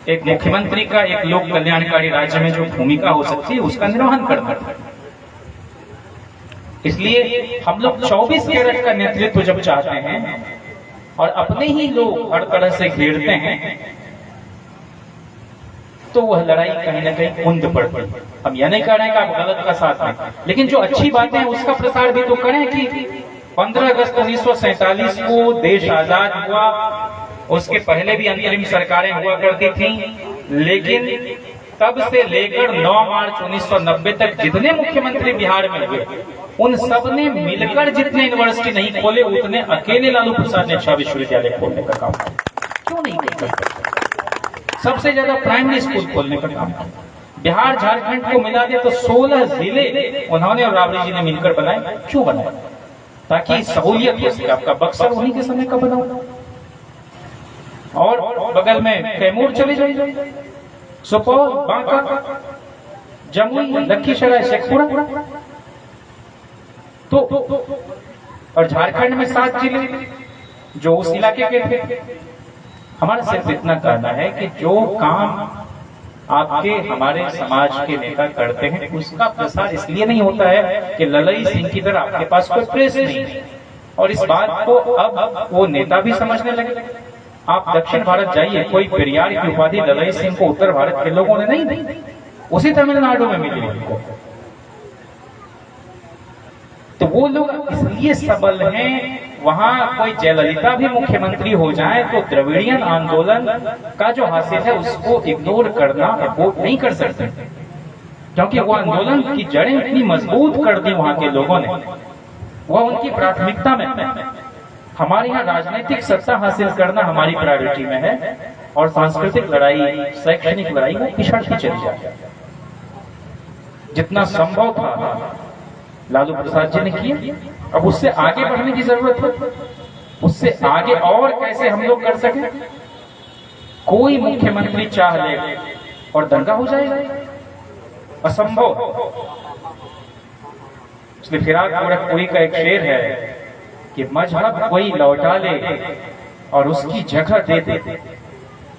एक मुख्यमंत्री का एक लोक कल्याणकारी राज्य में जो भूमिका हो सकती है उसका निर्वहन करना था। इसलिए हम लोग 24 कैरेट का नेतृत्व जब चाहते हैं और अपने ही लोग हर तरह से घेरते हैं तो वह लड़ाई कहीं ना कहीं कुंद पड़ती है। हम यह नहीं कह रहे हैं कि आप गलत का साथ में, लेकिन जो अच्छी बातें हैं उसका प्रसार भी तो करें कि 15 अगस्त 1947 को देश आजाद हुआ, उसके पहले भी अंतरिम सरकारें हुआ करती थी, लेकिन तब से लेकर 9 मार्च 1990 तक जितने मुख्यमंत्री बिहार में हुए उन सब ने मिलकर जितने यूनिवर्सिटी नहीं खोले उतने अकेले लालू प्रसाद ने 6 विश्वविद्यालय खोलने का काम किया। क्यों नहीं कर? सबसे ज्यादा प्राइमरी स्कूल खोलने का काम किया। बिहार झारखंड को मिला दे तो 16 जिले उन्होंने और राबड़ी जी ने मिलकर बनाए। क्यों बनाए? ताकि सहूलियत हो सके। आपका बक्सर उन्हीं के समय का बना, और बगल में कैमूर चले जाइए, सुपौल, बांका, जमुई, लखीसराय, शेखपुरा, तो और झारखंड में 7 जिले जो उस इलाके के थे। हमारा सिर्फ इतना कहना है कि जो काम आपके हमारे समाज के नेता करते हैं उसका प्रसार इसलिए नहीं होता है कि ललई सिंह की तरह आपके पास कोई प्रेस नहीं है, और इस बात को अब वो नेता भी समझने लगे। आप दक्षिण भारत जाइए, कोई पेरियार की उपाधि ललई सिंह को उत्तर भारत के लोगों ने नहीं दी, उसी तमिलनाडु में मिली उनको। तो वो लोग इसलिए सबल हैं, वहां कोई जयललिता भी मुख्यमंत्री हो जाए तो द्रविड़ियन आंदोलन का जो हासिल है उसको इग्नोर करना वो नहीं कर सकते, क्योंकि वो आंदोलन की जड़ें इतनी मजबूत कर दी वहां के लोगों ने, वह उनकी प्राथमिकता में। हमारे यहाँ राजनीतिक सत्ता हासिल करना हमारी प्रायोरिटी में है, और सांस्कृतिक लड़ाई, शैक्षणिक लड़ाई वो पिछड़ती चली जाती है। जितना संभव था लालू प्रसाद जी ने किया, अब उससे आगे बढ़ने की जरूरत है। उससे आगे और कैसे हम लोग कर सके? कोई मुख्यमंत्री चाह ले और दंगा हो जाएगा, असंभव। इसलिए फिराक गोरखपुरी का एक शेर है कि मजहब कोई लौटा ले और उसकी जगह दे दे,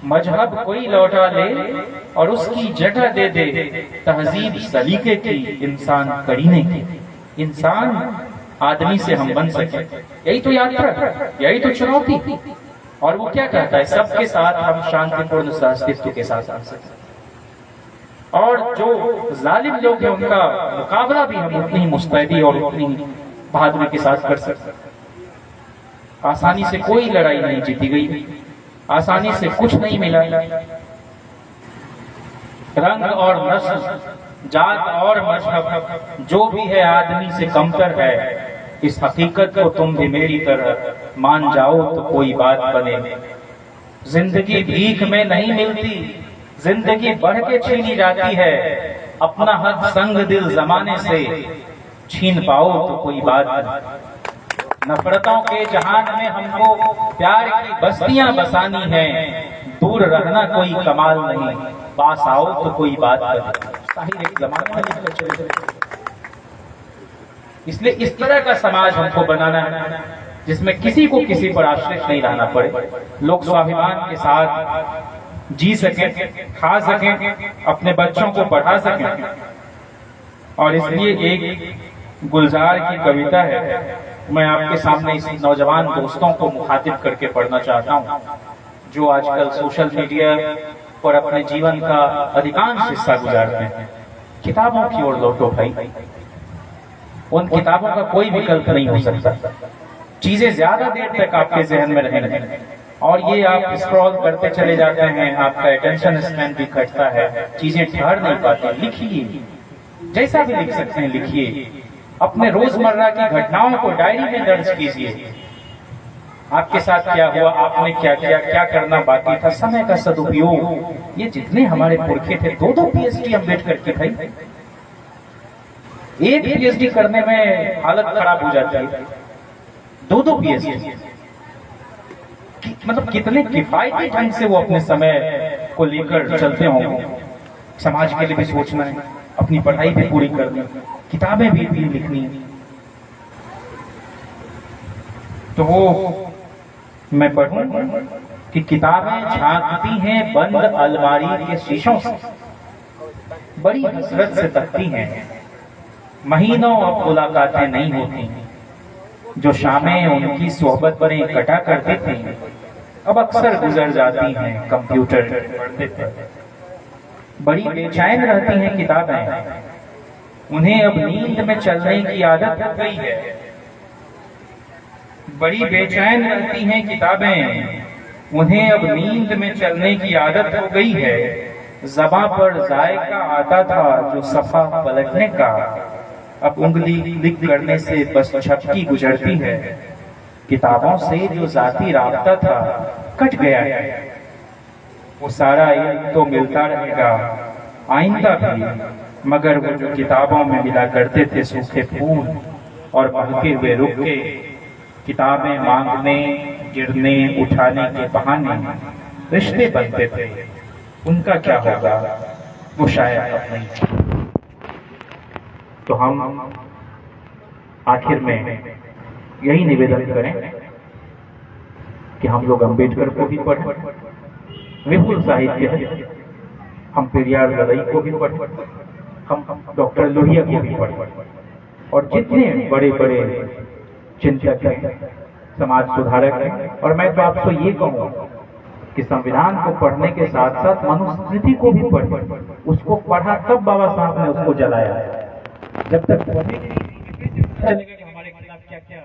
मजहब कोई लौटा ले और उसकी जगह दे दे, तहजीब सलीके की इंसान करीने की। इंसान आदमी से हम बन सके, यही तो यात्रा, यही तो चुनौती। और वो क्या कहता है, सबके साथ हम शांतिपूर्ण सहअस्तित्व के साथ आ सके। और जो जालिम लोग हैं उनका मुकाबला भी हम उतनी ही मुस्तैदी और उतनी बहादुरी के साथ कर सकते। आसानी से कोई लड़ाई नहीं जीती गई, आसानी से कुछ नहीं मिला। रंग और नस्ल, जात और मजहब जो भी है आदमी से कमतर है, इस हकीकत को तुम भी मेरी तरह मान जाओ तो कोई बात बने। जिंदगी भीख में नहीं मिलती, जिंदगी बढ़ के छीनी जाती है। अपना हक संग दिल जमाने से छीन पाओ तो कोई बात नहीं। नफरतों के जहान में हमको प्यार की बस्तियां बसानी हैं, दूर रहना कोई कमाल नहीं, पास आओ तो कोई बात नहीं। साहिर एक जमाने में लिखकर चले गए। इसलिए इस तरह का समाज हमको बनाना है जिसमें किसी को किसी पर आश्रित नहीं रहना पड़े, लोग स्वाभिमान के साथ जी सकें, खा सकें, अपने बच्चों को पढ़ा सकें। और इसलिए एक गुलजार की कविता है, मैं आपके सामने इस नौजवान दोस्तों को मुखातिब करके पढ़ना चाहता हूँ, जो आजकल सोशल मीडिया पर अपने जीवन का अधिकांश हिस्सा गुजारते हैं। किताबों की ओर लौटो भाई, उन किताबों का कोई विकल्प नहीं हो सकता। चीजें ज्यादा देर तक आपके जहन में रहेंगी और ये आप स्क्रॉल करते चले जाते हैं, आपका अटेंशन स्पैन भी घटता है, चीजें ठहर नहीं पाती। लिखिए, जैसा भी लिख सकते हैं लिखिए, अपने रोजमर्रा की घटनाओं को डायरी में दर्ज कीजिए। आपके साथ क्या हुआ, आपने क्या किया, क्या करना बाकी था, समय का सदुपयोग। ये जितने हमारे पुरखे थे, 2-2 PhD अम्बेडकर की भाई, एक PhD करने में हालत खराब हो जाती है, 2-2 PhD। मतलब कितने किफायती ढंग से वो अपने समय को लेकर चलते होंगे। समाज के लिए भी सोचना है, अपनी पढ़ाई भी पूरी करनी, किताबें भी लिखनी। तो वो मैं पढ़ूं कि किताबें झांकती हैं बंद अलमारी के शीशों से, बड़ी हसरत से तकती हैं, महीनों अब मुलाकातें नहीं होती। जो शामें उनकी सोहबत में कटा करती थी, अब अक्सर गुजर जाती हैं कंप्यूटर पढ़ते थे। बड़ी बेचैन रहती हैं किताबें, उन्हें अब नींद में चलने की आदत हो गई है। बड़ी बेचैन रहती हैं किताबें, उन्हें अब नींद में चलने की आदत हो गई है। ज़बां पर जायका आता था जो सफा पलटने का, अब उंगली क्लिक करने से बस झपकी गुजरती है। किताबों से जो जाती राब्ता था कट गया है, वो सारा इल्म तो मिलता रहेगा आइंदा भी, मगर वो जो किताबों में मिला करते थे सूखे फूल और महके हुए रुखे, किताबें मांगने, गिरने, उठाने के बहाने रिश्ते बनते थे, उनका क्या होगा वो शायद अब नहीं। तो हम आखिर में यही निवेदन करें कि हम लोग अम्बेडकर को भी पढ़ें, विपुल साहित्य है, हम पेरियार लड़ाई को भी पढ़ें, हम डॉक्टर लोहिया को भी पढ़ें, और जितने बड़े बड़े चिंतक हैं, समाज सुधारक हैं। और मैं तो आपको ये कहूँगा कि संविधान को पढ़ने के साथ साथ मनुस्मृति को भी पढ़ें। उसको पढ़ा तब बाबा साहब ने उसको जलाया, जब तक पढ़ेंगे चलेगा कि हमारे खिलाफ क्या क्या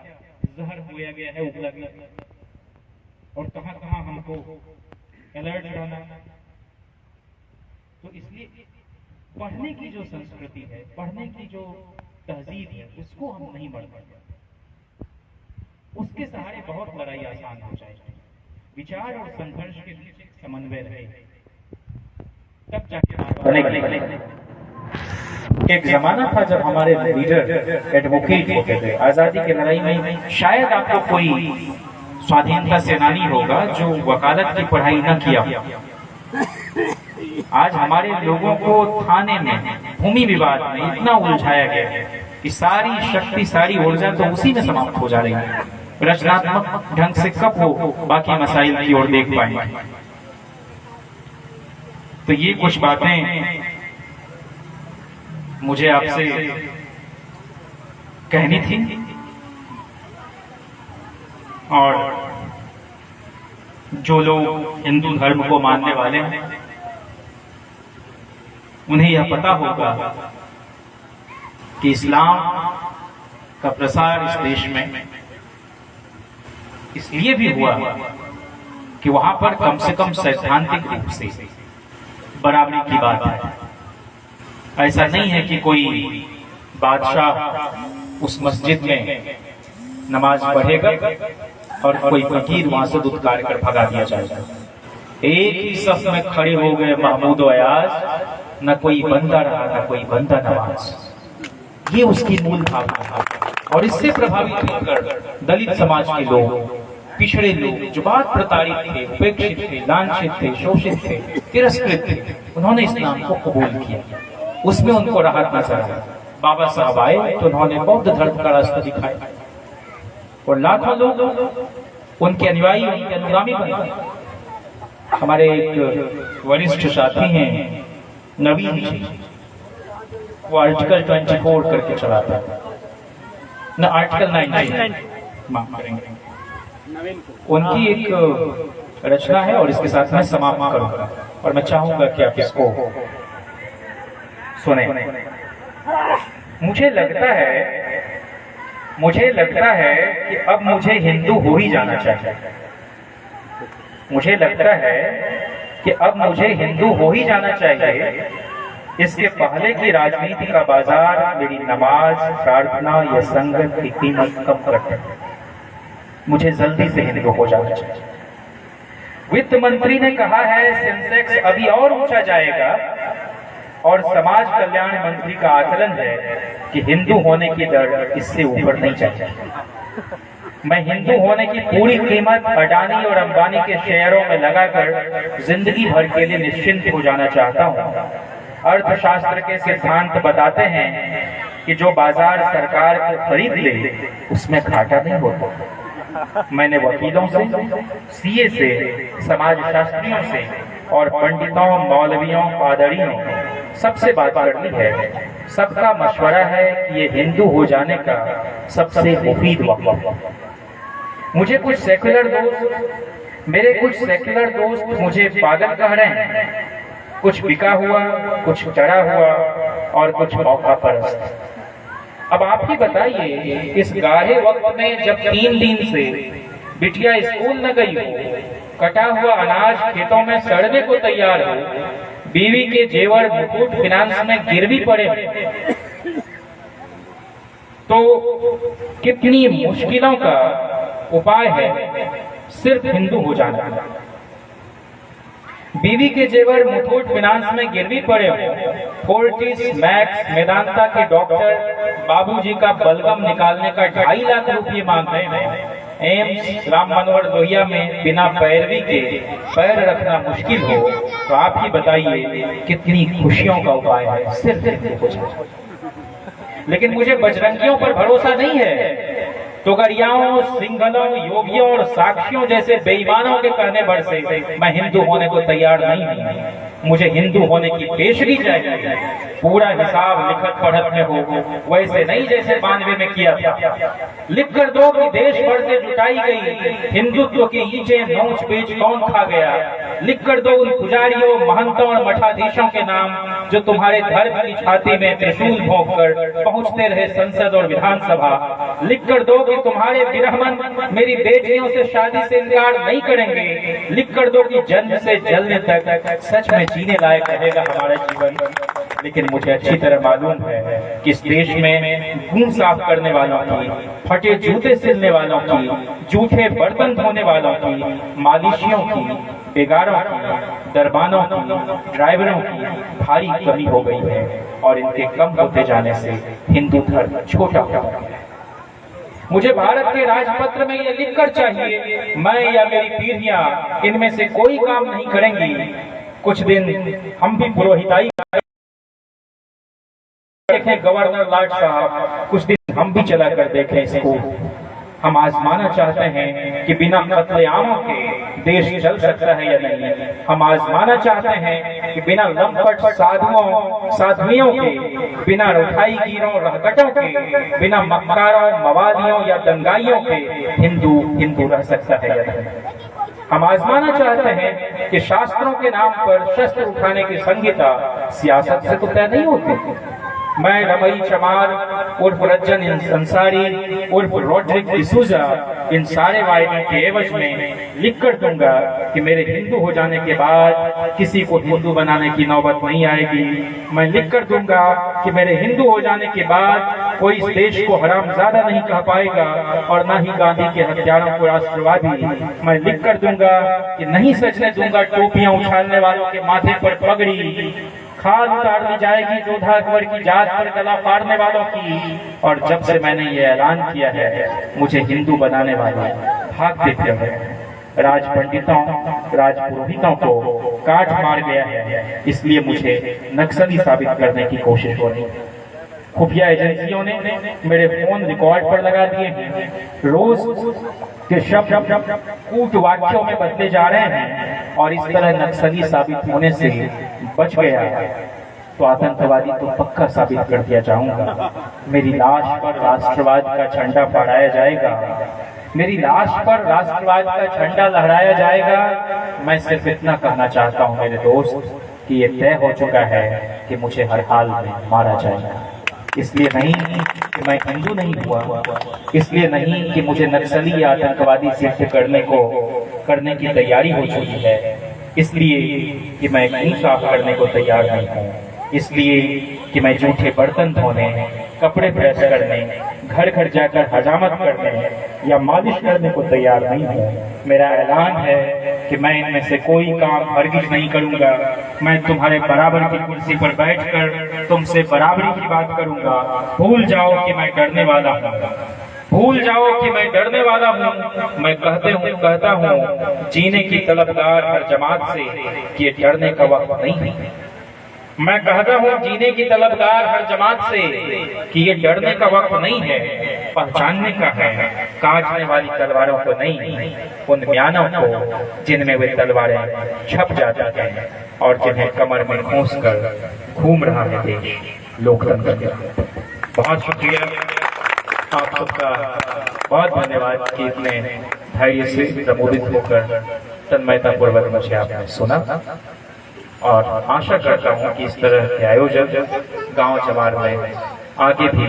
जहर बोया गया है, उगला गया और कहाँ कहाँ हमको अलर्ट रहना। तो इसलिए पढ़ने की जो संस्कृति है, पढ़ने की जो तहजीब है, उसको हम नहीं बढ़ पाते। उसके सहारे बहुत लड़ाई आसान हो जाएगी। विचार और संघर्ष के बीच समन्वय रहे, तब जाके एक जमाना था जब हमारे लीडर एडवोकेट होते थे। आजादी की लड़ाई में शायद आपको कोई स्वाधीनता सेनानी होगा जो वकालत की पढ़ाई न किया। आज हमारे लोगों को थाने में, भूमि विवाद में इतना उलझाया गया है कि सारी शक्ति, सारी ऊर्जा तो उसी में समाप्त हो जा रही है। रचनात्मक ढंग से कब वो बाकी मसाइल की ओर देख पाएंगे। तो ये कुछ बातें मुझे आपसे कहनी थी, और जो लोग हिंदू धर्म को मानने वाले हैं उन्हें यह पता होगा कि इस्लाम का प्रसार इस देश में इसलिए भी हुआ कि वहां पर कम से कम सैद्धांतिक रूप से बराबरी की बात है। ऐसा नहीं है कि कोई बादशाह उस मस्जिद में नमाज पढ़ेगा और कोई फकीर वहां से दुत्कार कर भगा दिया जाएगा। एक ही सफ में खड़े हो गए महमूद व अयाज, न कोई बंदा रहा न कोई बंदा नवाज। ये उसकी मूल भावना है। और इससे प्रभावित होकर दलित समाज के लोग, पिछड़े लोग, जो बहुत प्रताड़ित थे, उपेक्षित थे, लांछित थे, शोषित थे, तिरस्कृत थे, उन्होंने इस्लाम को कबूल किया। उसमें उनको राहत नजर आई। बाबा साहब आए तो उन्होंने बौद्ध धर्म का रास्ता दिखाया और लाखों लोग उनके अनुयायी, उनके अनुगामी बन गए। हमारे एक वरिष्ठ साथी हैं नवीन जी, वो आर्टिकल 24 करके चलाता है न, आर्टिकल 19 माफ करेंगे। उनकी एक रचना है और इसके साथ मैं समाप्त करूंगा और मैं चाहूंगा कि आप इसको सुने। मुझे लगता है कि अब मुझे हिंदू हो ही जाना चाहिए। मुझे लगता है कि अब मुझे हिंदू हो ही जाना चाहिए। इसके पहले की राजनीति का बाजार मेरी नमाज, प्रार्थना या संगत की कीमत कम करता है। मुझे जल्दी से हिंदू हो जाना चाहिए। वित्त मंत्री ने कहा है सेंसेक्स अभी और ऊंचा जाएगा और समाज कल्याण मंत्री का आकलन है कि हिंदू होने की दर इससे ऊपर नहीं चाहिए। मैं हिंदू होने की पूरी कीमत अडानी और अंबानी के शेयरों में लगाकर जिंदगी भर के लिए निश्चिंत हो जाना चाहता हूँ। अर्थशास्त्र के सिद्धांत बताते हैं कि जो बाजार सरकार को खरीद ले उसमें घाटा नहीं होता। मैंने वकीलों से, सीए से, समाजशास्त्रियों से और पंडितों, मौलवियों, पादरियों सबसे बात कर ली है। सबका मशवरा है कि ये हिंदू हो जाने का सबसे मुफीद वक्त है। मुझे कुछ सेक्युलर दोस्त मुझे पागल कह रहे हैं। कुछ बिका हुआ, कुछ चढ़ा हुआ और कुछ मौका परस्त। अब आप ही बताइए, इस गाढ़े वक्त में जब 3 दिन से बिटिया स्कूल न गई हो, कटा हुआ अनाज खेतों में सड़ने को तैयार हो, बीवी के जेवर मुकुट फाइनेंस में गिरवी पड़े, तो कितनी मुश्किलों का उपाय है सिर्फ हिंदू हो जाना। बीवी के जेवर मुथूट फाइनेंस में गिरवी पड़े हो, फोर्टिस, मैक्स, मेदांता के डॉक्टर बाबूजी का बलगम निकालने का 2.5 लाख रुपये मांग रहे हैं, एम्स राम मनोहर लोहिया में बिना पैरवी के पैर रखना मुश्किल हो, तो आप ही बताइए कितनी खुशियों का उपाय है सिर्फ हिंदू हो जाना। लेकिन मुझे बजरंगियों पर भरोसा नहीं है। तोगड़ियाओं, सिंघलों, योगियों और साक्षियों जैसे बेईमानों के कहने भर से मैं हिंदू होने को तैयार नहीं हूँ। मुझे हिंदू होने की पेशगी चाहिए। पूरा हिसाब लिखत पढ़त में हो, वैसे नहीं जैसे 92 में किया था। लिख कर दो कि देश भर से जुटाई गई हिंदुत्व की ईंटें नोच बेच कौन खा गया। लिख कर दो उन पुजारियों, महंतों और मठाधीशों के नाम जो तुम्हारे धर्म की छाती में त्रिशूल भोंक कर पहुंचते रहे संसद और विधानसभा। लिख कर दो कि तुम्हारे बिरहमन मेरी बेटियों से शादी से इनकार नहीं करेंगे। लिख कर दो कि जन्म से जलने तक सच में जीने लायक रहेगा हमारा जीवन। लेकिन मुझे अच्छी तरह मालूम है कि इस देश में खून साफ करने वालों की, फटे जूते सिलने वालों की, जूठे बर्तन धोने वालों की, मालिशियों की, बेगारों की, दरबानों की, ड्राइवरों की भारी कमी हो गई है और इनके कम होते जाने से हिंदू धर्म छोटा होता है। मुझे भारत के राजपत्र में यह लिखकर चाहिए, मैं या मेरी पीढ़ियां इनमें से कोई काम नहीं करेंगी। कुछ दिन हम भी पुरोहिताई देखें गवर्नर लॉर्ड साहब, कुछ दिन हम भी चला कर देखें इसको। हम आजमाना चाहते हैं कि बिना कत्लेआमों के देश चल सकता है या नहीं। हम आजमाना चाहते हैं कि बिना लंपट साधुओं के, बिना रुठाईगिरों रहकटों के, बिना मक्कारों मवालियों या दंगाइयों के हिंदू रह सकता है या नहीं। हम आजमाना चाहते हैं कि शास्त्रों के नाम पर शस्त्र उठाने की संहिता सियासत से तो तय नहीं होती। मैं रमई चमार उर्फ रज्जन अंसारी उर्फ रोड्रिक डिसूजा इन सारे वायदों के एवज में लिख कर दूंगा कि मेरे हिंदू हो जाने के बाद किसी को हिंदू बनाने की नौबत नहीं आएगी। मैं लिख कर दूंगा कि मेरे हिंदू हो जाने के बाद कोई इस देश को हरामजादा नहीं कह पाएगा और न ही गांधी के हत्यारों को राष्ट्रवादी। मैं लिख कर दूंगा कि नहीं सजने दूंगा टोपियां उछालने वालों के माथे पर पगड़ी, खाल उतार दी जाएगी जोधा अकबर की जात पर गला फाड़ने वालों की। और जब से मैंने ये ऐलान किया है, मुझे हिंदू बनाने वाले भागते फिरे राज पंडितों राजपुरोहितों को काट मार गया है, इसलिए मुझे नक्सली साबित करने की कोशिश हो रही है। खुफिया एजेंसियों ने मेरे फोन रिकॉर्ड पर लगा दिए हैं। रोज के शब्द कूट वाक्यों में बदले जा रहे हैं और इस तरह नक्सली साबित होने से बच गया तो आतंकवादी तो पक्का साबित कर दिया जाऊंगा। मेरी लाश पर राष्ट्रवाद का झंडा फहराया जाएगा, मेरी लाश पर राष्ट्रवाद का झंडा लहराया जाएगा। मैं सिर्फ इतना कहना चाहता हूं मेरे दोस्त कि ये तय हो चुका है कि मुझे हर हाल में मारा जाएगा। इसलिए नहीं कि मैं हिंदू नहीं हुआ, इसलिए नहीं कि मुझे नक्सली या आतंकवादी सिद्ध करने की तैयारी हो चुकी है, इसलिए कि मैं मुंह साफ करने को तैयार नहीं हूँ, इसलिए कि मैं झूठे बर्तन धोने, कपड़े प्रेस करने, घर घर जाकर हजामत करने या मालिश करने को तैयार नहीं हूँ। मेरा ऐलान है कि मैं इनमें से कोई काम हरगिज नहीं करूंगा। मैं तुम्हारे बराबर की कुर्सी पर बैठकर तुमसे बराबरी की बात करूंगा। भूल जाओ कि मैं डरने वाला हूँ, भूल जाओ कि मैं डरने वाला हूँ। मैं कहता हूँ जीने की तलबगार हर जमात से कि ये डरने का वक्त नहीं है। मैं कहता हूँ जीने की तलबगार हर जमात से कि ये डरने का वक्त नहीं है, पहचानने का है। काटने वाली तलवारों को नहीं, उन म्यानों को जिनमें वे तलवारें छप जाती हैं और जिन्हें कमर में खोस कर घूम रहा है देश लोकतंत्र का। बहुत शुक्रिया आप सबका, बहुत धन्यवाद कि इतने धैर्य से प्रबोधित होकर तन्मयता पूर्वक मुझे आपने सुना। और आशा करता हूं कि इस तरह के आयोजन गांव जवार में आगे भी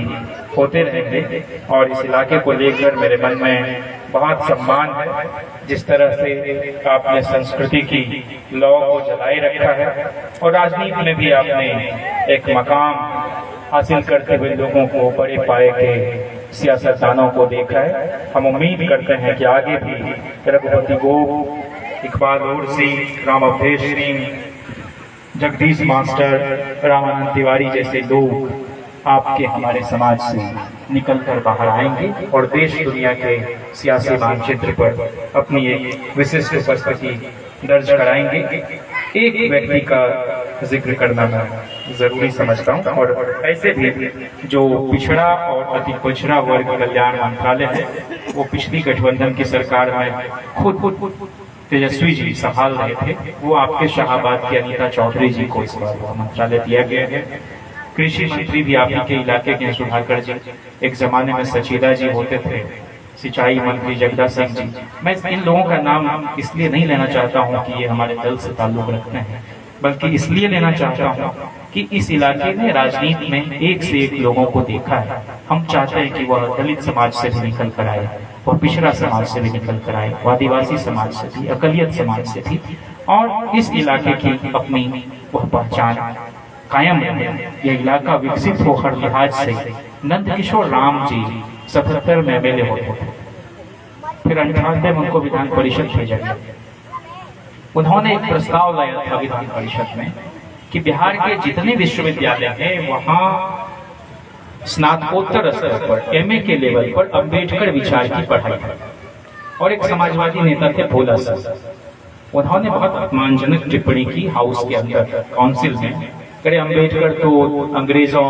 होते रहेंगे और इस इलाके को लेकर मेरे मन में बहुत सम्मान है। जिस तरह से आपने संस्कृति की लौ को जलाए रखा है और राजनीति में भी आपने एक मकाम हासिल करते हुए लोगों को बड़े पाए के सियासतदानों को देखा है। हम उम्मीद करते हैं कि आगे भी रघुपति गोप, इकबाल उर्सी, राम अवधेश सिंह, जगदीश मास्टर, रामानंद तिवारी जैसे लोग आपके हमारे समाज से निकलकर बाहर आएंगे और देश दुनिया के सियासी मानचित्र पर अपनी एक विशिष्ट उपस्थिति दर्ज कराएंगे। एक व्यक्ति का जिक्र करना मैं जरूरी समझता हूँ और ऐसे भी जो पिछड़ा और अति पिछड़ा वर्ग कल्याण मंत्रालय है वो पिछली गठबंधन की सरकार में खुद तेजस्वी जी संभाल रहे थे। वो आपके शाहाबाद की अनीता चौधरी जी को इस बार मंत्रालय दिया गया है। कृषि मंत्री भी आप ही के इलाके के सुधाकर जी, एक जमाने में सचीला जी होते थे, सिंचाई मंत्री जगदा सिंह जी। मैं इन लोगों का नाम इसलिए नहीं लेना चाहता हूं कि ये हमारे दल से ताल्लुक रखते हैं, बल्कि इसलिए लेना चाहता हूं कि इस इलाके ने राजनीति में एक से एक लोगों को देखा है। हम चाहते हैं कि वह दलित समाज से भी निकल कर आए, वह पिछड़ा समाज से भी निकल कर आए, आदिवासी समाज से भी, अकलियत समाज से भी, और इस इलाके की अपनी वह पहचान कायम रहे। यह इलाका विकसित हो हर लिहाज से। नंदकिशोर राम जी 77 में एमएलए होते थे, फिर 98 में उनको विधान परिषद भेजा गया। उन्होंने एक प्रस्ताव लाया था विधान परिषद में कि बिहार के जितने विश्वविद्यालय हैं वहां स्नातकोत्तर स्तर पर, एमए के लेवल पर अम्बेडकर विचार की पढ़ाई। और एक समाजवादी नेता थे भोला सर, उन्होंने बहुत अपमानजनक टिप्पणी की हाउस के अंदर काउंसिल में। करे अम्बेडकर तो अंग्रेजों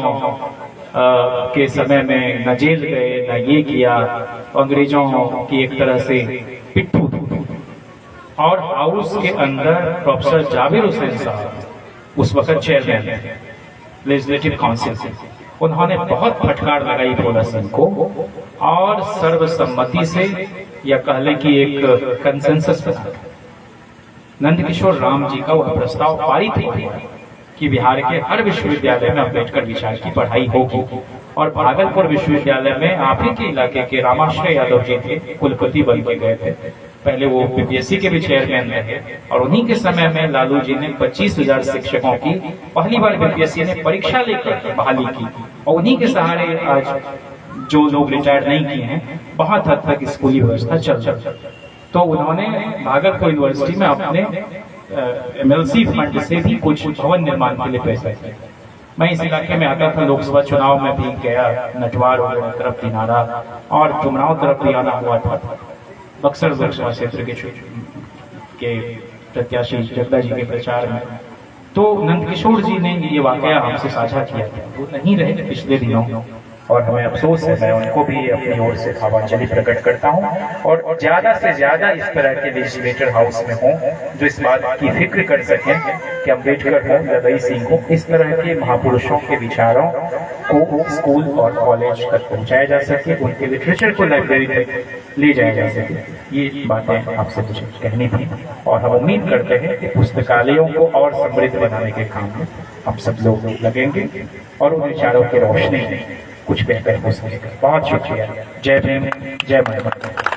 के समय में न जेल गए न ये किया, अंग्रेजों की एक तरह से पिट्ठू। और हाउस के अंदर प्रोफेसर जाबिर हुसैन साहब उस वक्त चेयरमैन लेजिस्लेटिव काउंसिल से, उन्होंने बहुत फटकार लगाई भोला सिंह को और सर्वसम्मति से या कह लें कि एक कंसेंसस बना नंदकिशोर राम जी का वह प्रस्ताव पारित हुआ कि बिहार के हर विश्वविद्यालय में अम्बेडकर विचार की पढ़ाई होगी। और भागलपुर विश्वविद्यालय में आप ही के इलाके के रामाश्रय यादव जी थे, कुलपति बन के गए थे। पहले वो बीपीएससी के भी चेयरमैन रहे और उन्हीं के समय में लालू जी ने 25,000 शिक्षकों की पहली बार बीपीएससी ने परीक्षा लेकर बहाली की। और उन्हीं के सहारे आज जो लोग रिटायर नहीं किए हैं बहुत हद तक स्कूली व्यवस्था चल रही है। तो उन्होंने भागलपुर यूनिवर्सिटी में अपने एमएलसी फंड से भी कुछ भवन निर्माण के लिए पैसा दिया। मैं इस इलाके में आता था, लोकसभा चुनाव में भी गया, नटवार तरफ दिनारा और चुनाव तरफ भी आना हुआ था। बक्सर लोकसभा क्षेत्र के प्रत्याशी जगदा जी के प्रचार में तो नंदकिशोर जी ने ये वाकया हमसे साझा किया था। वो नहीं रहे पिछले दिनों और हमें अफसोस है। मैं उनको भी अपनी ओर से भावांजलि प्रकट करता हूं और ज्यादा से ज्यादा इस तरह के लेजिस्लेटर हाउस में हों जो इस बात की फिक्र कर सकें कि अम्बेडकर हो या रईस सिंह को, इस तरह के महापुरुषों के विचारों को स्कूल और कॉलेज तक पहुंचाया जा सके, उनके लिटरेचर को लाइब्रेरी तक ले जाया जा सके। ये बातें आपसे मुझे कहनी थी और हम उम्मीद करते हैं कि पुस्तकालयों को और समृद्ध बनाने के काम में हम सब लोग लगेंगे और उन विचारों की रोशनी में कुछ बेहतर हो सकेगा। बहुत शुक्रिया। जय भीम, जय माता।